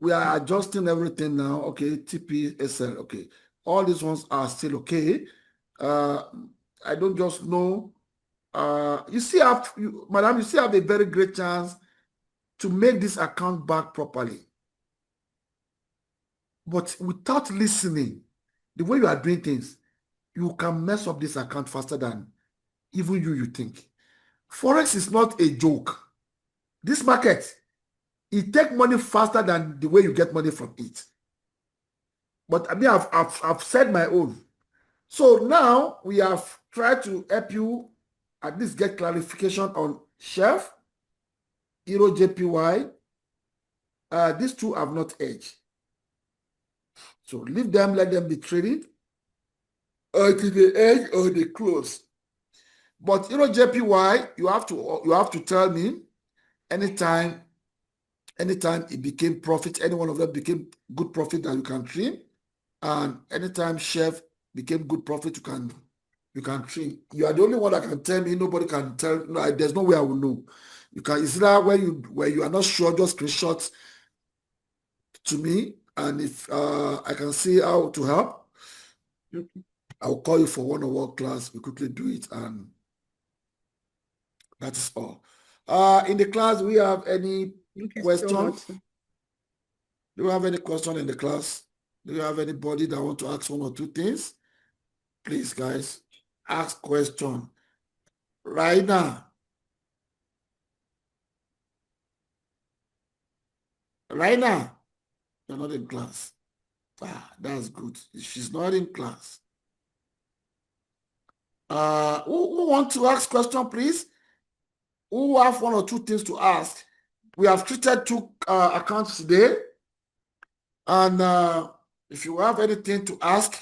we are adjusting everything now. Okay, TPSL. Okay, all these ones are still okay. I don't just know. You see, madam, you still have a very great chance to make this account back properly. But without listening, the way you are doing things, you can mess up this account faster than even you think. Forex is not a joke. This market, it takes money faster than the way you get money from it. But I mean, I've said my own. So now we have tried to help you at least get clarification on Chef, Euro JPY. These two have not edged. So leave them, let them be traded until they edge or they close. But Euro JPY, you have to tell me anytime it became profit, any one of them became good profit that you can trim, and anytime Chef became good profit, you can trim. You are the only one that can tell me. Nobody can tell. No, there's no way I will know. You can. Is that where you are not sure? Just screenshot to me, and if I can see how to help, I'll call you for one-on-one class. We quickly do it, and that is all. In the class, we have any questions? Do you have any question in the class? Do you have anybody that want to ask one or two things? Please, guys, ask question right now. Right now, you're not in class. That's good. She's not in class. Who want to ask question, please? Who have one or two things to ask? We have treated two accounts today. And if you have anything to ask,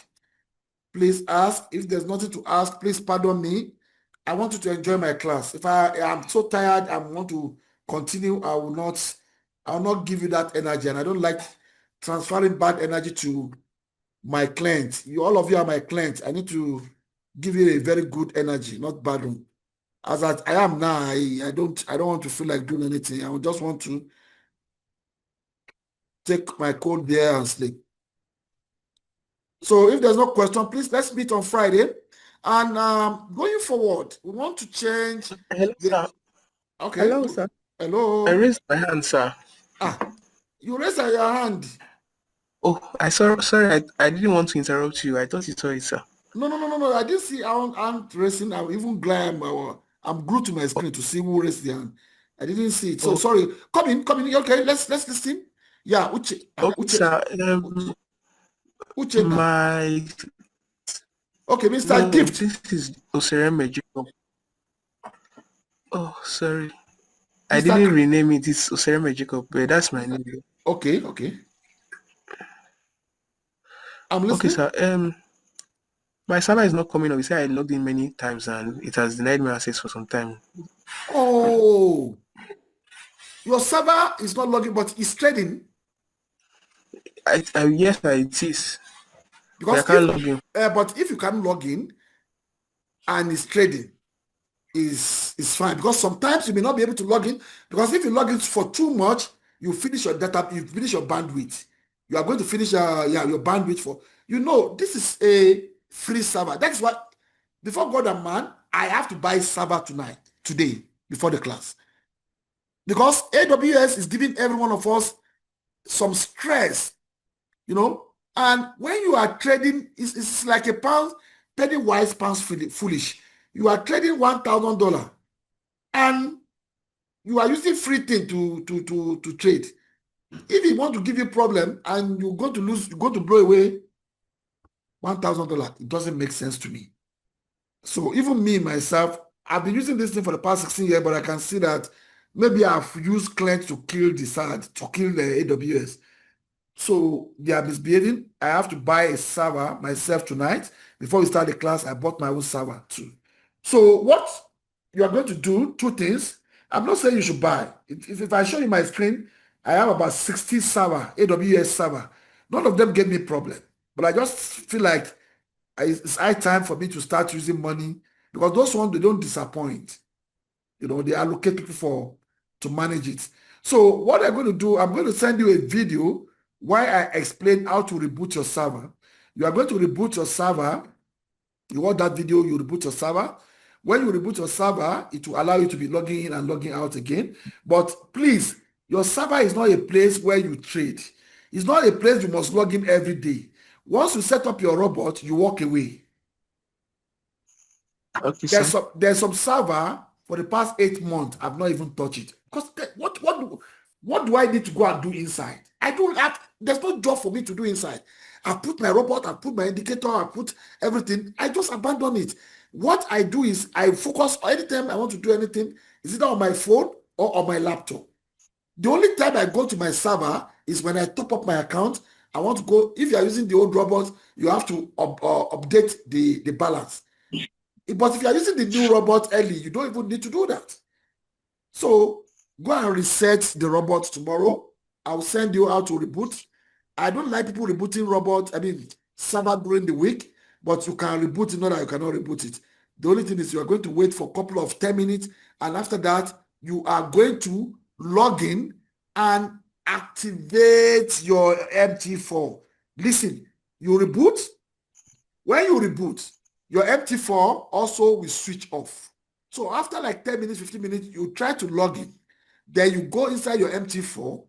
please ask. If there's nothing to ask, please pardon me. I want you to enjoy my class. If I am so tired, I want to continue, I will not give you that energy. And I don't like transferring bad energy to my clients. All of you are my clients. I need to give you a very good energy, not bad one. As I am now, I don't want to feel like doing anything. I just want to take my cold beer and sleep. So if there's no question, please let's meet on Friday. And going forward, we want to change. Hello, sir. Okay. Hello, sir. Hello. I raised my hand, sir. You raised your hand. Oh, sorry, I didn't want to interrupt you. I thought you saw it, sir. No. I didn't see hand raising. I'm even glad I'm glued to my screen to see who raised the hand. I didn't see it. So sorry. Come in. Okay, let's listen. Yeah, Uche. Okay, sir. Uche. My okay, Mr. Gift. This is Osereme Jacob. Oh, sorry. I didn't rename it. It's Osereme Jacob, but that's my name. Okay. I'm listening. Okay, sir. My server is not coming up. You say I logged in many times and it has denied me access for some time. Oh, your server is not logging, but it's trading. Yes, it is. Because I can't log in. But if you can log in and it's trading, is fine. Because sometimes you may not be able to log in. Because if you log in for too much, you finish your data, you finish your bandwidth. You are going to finish your bandwidth for. This is a free server. That's what, before God and man, I have to buy server today, before the class. Because AWS is giving every one of us some stress, and when you are trading, it's like a penny wise, pounds foolish. You are trading $1,000 and you are using free thing to trade. If he want to give you problem and you go to blow away $1,000, it doesn't make sense to me. So even me, myself, I've been using this thing for the past 16 years, but I can see that maybe I've used clients to kill the AWS. So they are misbehaving. I have to buy a server myself tonight. Before we start the class, I bought my own server too. So what you are going to do, two things. I'm not saying you should buy. If I show you my screen, I have about 60 server, AWS server. None of them gave me problem. But I just feel like it's high time for me to start using money, because those ones, they don't disappoint. They allocate people to manage it. So what I'm going to do, I'm going to send you a video why I explained how to reboot your server. You are going to reboot your server. You watch that video, you reboot your server. When you reboot your server, it will allow you to be logging in and logging out again. But please, your server is not a place where you trade. It's not a place you must log in every day. Once you set up your robot, you walk away. Okay, there's some server for the past 8 months. I've not even touched it. Because what do I need to go and do inside? I don't have, there's no job for me to do inside. I put my robot, I put my indicator, I put everything. I just abandon it. What I do is I focus anytime I want to do anything, is either on my phone or on my laptop. The only time I go to my server is when I top up my account. I want to go, if you are using the old robot, you have to update the balance. But if you are using the new robot early, you don't even need to do that. So go and reset the robot tomorrow. I'll send you how to reboot. I don't like people rebooting server during the week, but you can reboot it, not that you cannot reboot it. The only thing is you are going to wait for a couple of 10 minutes, and after that, you are going to log in and activate your MT4. Listen, you reboot. When you reboot, your MT4 also will switch off. So after like 10 minutes, 15 minutes, you try to log in. Then you go inside your MT4,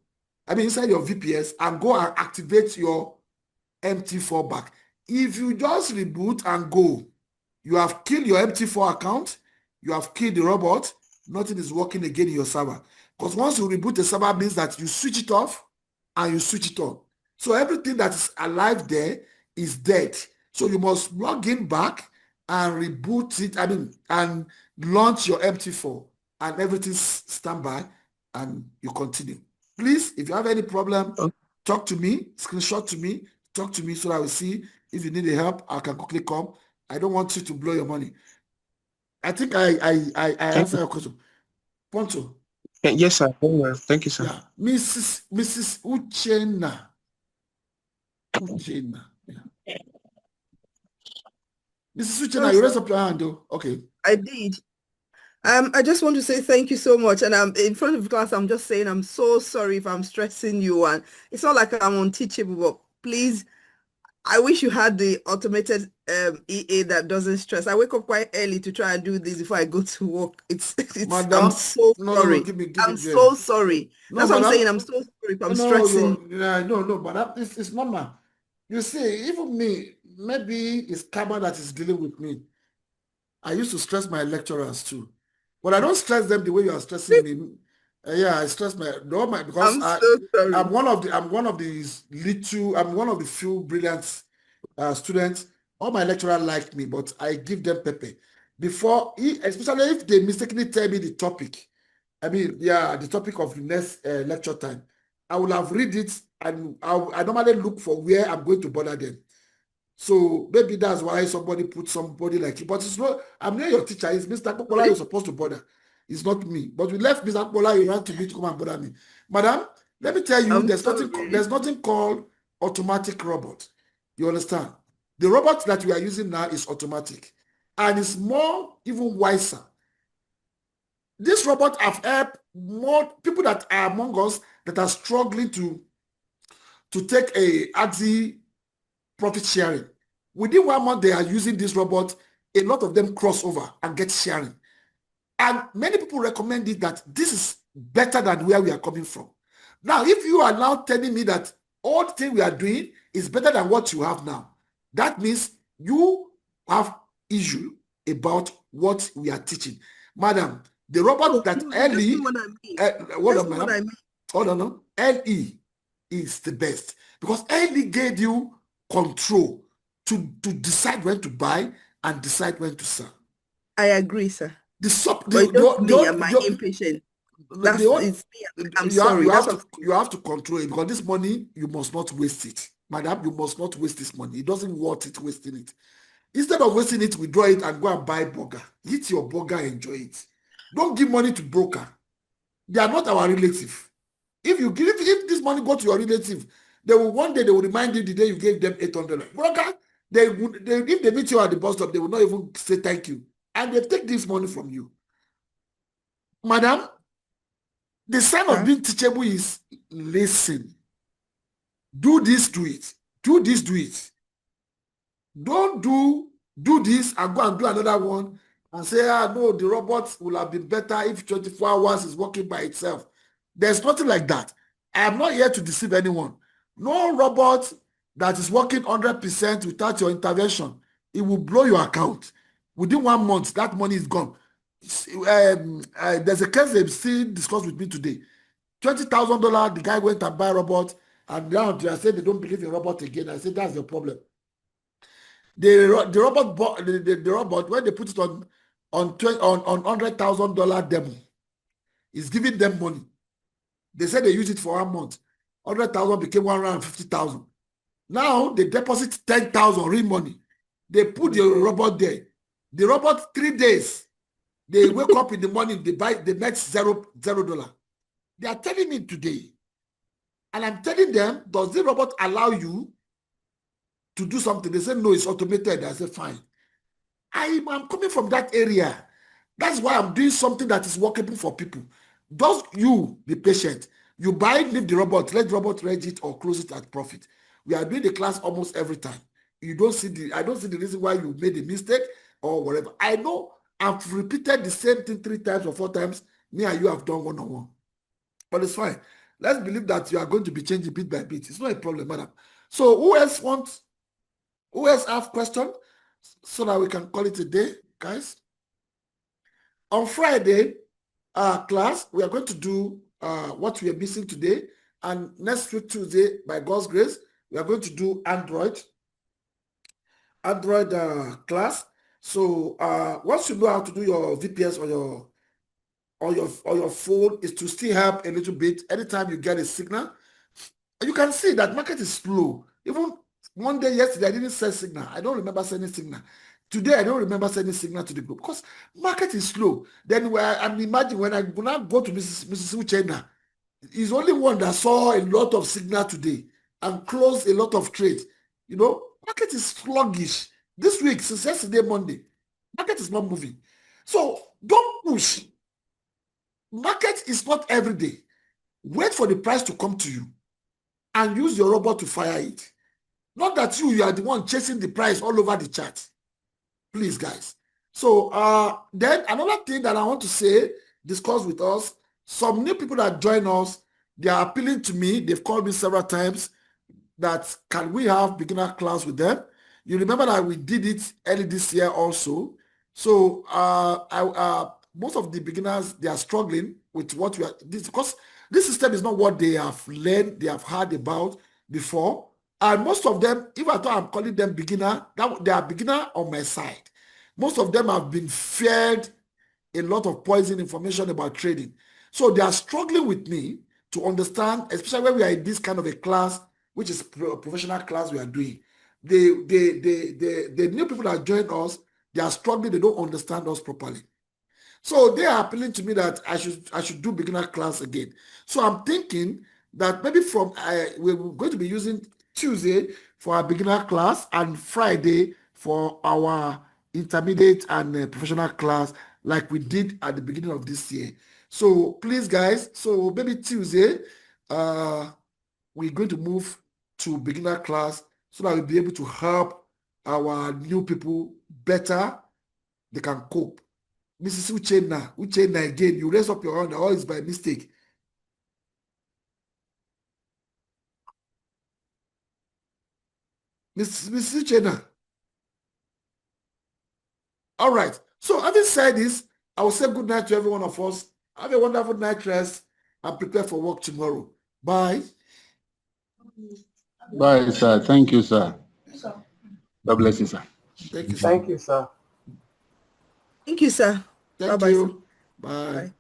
inside your VPS, and go and activate your MT4 back. If you just reboot and go, you have killed your MT4 account, you have killed the robot, nothing is working again in your server. Because once you reboot the server means that you switch it off and you switch it on. So everything that is alive there is dead. So you must log in back and reboot it, and launch your MT4, and everything's standby, and you continue. Please, if you have any problem, talk to me, screenshot to me, talk to me so I will see if you need help. I can quickly come. I don't want you to blow your money. I think I answered your question. Ponto. Yes, sir. Very well. Thank you, sir. Yeah. Mrs. Uchenna. Yeah. Mrs. Uchenna, you raised up your hand, though. Okay. I did. I just want to say thank you so much. And I'm in front of the class, I'm just saying I'm so sorry if I'm stressing you. And it's not like I'm unteachable, but please, I wish you had the automated EA that doesn't stress. I wake up quite early to try and do this before I go to work. Madam, I'm so sorry. I'm so sorry. That's what I'm saying. I'm so sorry if I'm stressing. No, but it's normal. You see, even me, maybe it's karma that is dealing with me. I used to stress my lecturers too. But I don't stress them the way you are stressing me. I stress because I'm one of the few brilliant students. All my lecturers like me, but I give them pepper. Especially if they mistakenly tell me the topic. The topic of the next lecture time. I will have read it, and I normally look for where I'm going to bother them. So maybe that's why somebody put somebody like you. But it's not, I'm not your teacher. It's Mr. Popola you're supposed to bother. It's not me. But we left Mr. Popola, you ran to me to come and bother me. Madam, let me tell you, there's nothing called automatic robot. You understand? The robot that we are using now is automatic. And it's more even wiser. This robot have helped more people that are among us that are struggling to take a Axie profit sharing. Within 1 month, they are using this robot. A lot of them cross over and get sharing. And many people recommend it that this is better than where we are coming from. Now, if you are now telling me that all the thing we are doing is better than what you have now, that means you have issue about what we are teaching. Madam, the robot that LE is the best, because LE gave you control to decide when to buy and decide when to sell. I agree, sir. I'm impatient. I'm sorry. You have to control it, because this money, you must not waste it. Madam, you must not waste this money. It doesn't worth it wasting it. Instead of wasting it, withdraw it and go and buy burger. Eat your burger, enjoy it. Don't give money to broker. They are not our relative. If this money go to your relative, one day they will remind you the day you gave them $800. Broker, if they meet you at the bus stop, they will not even say thank you. And they take this money from you. Madam, the sign of being teachable is listen. Do this, do it. Do this, do it. Don't do this and go and do another one and say, no, the robot will have been better if 24 hours is working by itself. There's nothing like that. I am not here to deceive anyone. No robot that is working 100% without your intervention, it will blow your account. Within 1 month, that money is gone. There's a case they've still discussed with me today. $20,000, the guy went and buy a robot, and now they are saying they don't believe in robot again. I said, that's your problem. The robot, when they put it on $100,000 demo, is giving them money. They said they use it for 1 month. 100,000 became 150,000. Now they deposit 10,000 real money. They put the robot there. The robot, 3 days, they wake up in the morning, they buy the next $0. They are telling me today, and I'm telling them, does the robot allow you to do something? They say, no, it's automated. I say, fine. I'm coming from that area. That's why I'm doing something that is workable for people. Just you be patient. You buy, leave the robot, let the robot reg it or close it at profit. We are doing the class almost every time. I don't see the reason why you made a mistake or whatever. I know I've repeated the same thing 3 times or 4 times. Me and you have done one-on-one. But it's fine. Let's believe that you are going to be changing bit by bit. It's not a problem, madam. So who else have questions so that we can call it a day, guys? On Friday, class, we are going to do what we are missing today. And next week, Tuesday, by God's grace, we are going to do Android class. So once you know how to do your VPS or your phone, is to still help a little bit. Anytime you get a signal, you can see that market is slow. Even one day yesterday, I didn't send signal. I don't remember sending signal. Today, I don't remember sending signal to the group because market is slow. Then I'm imagining when I go to Mrs. Uchenna, he's only one that saw a lot of signal today and closed a lot of trades. You know, market is sluggish. This week, since yesterday, Monday, market is not moving. So don't push. Market is not every day. Wait for the price to come to you and use your robot to fire it. Not that you are the one chasing the price all over the chart. Please, guys. So then another thing that I want to say, discuss with us, some new people that join us, they are appealing to me. They've called me several times that can we have beginner class with them? You remember that we did it early this year also. So most of the beginners, they are struggling with what we are, because this system is not what they have learned, they have heard about before. And most of them, if I thought I'm calling them beginner, they are beginner on my side. Most of them have been fed a lot of poison information about trading. So they are struggling with me to understand, especially when we are in this kind of a class, which is a professional class we are doing. The new people that join us, they are struggling, they don't understand us properly. So they are appealing to me that I should do beginner class again. So I'm thinking that maybe we're going to be using Tuesday for our beginner class and Friday for our intermediate and professional class like we did at the beginning of this year. So please, guys, so maybe Tuesday, we're going to move to beginner class so that we'll be able to help our new people better. They can cope. Mrs. Uchenna again, you raise up your hand, or it's by mistake. Mrs. Uchenna. All right. So having said this, I will say good night to every one of us. Have a wonderful night rest and prepare for work tomorrow. Bye. Bye, sir. Thank you, sir. God bless you, sir. Thank you, sir. Thank you, sir. Thank you, sir. Thank Bye-bye, you. sir. Bye. Bye.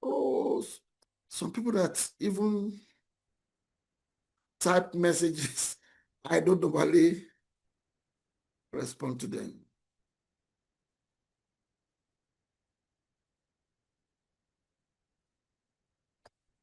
Oh, some people that even type messages, I don't normally respond to them.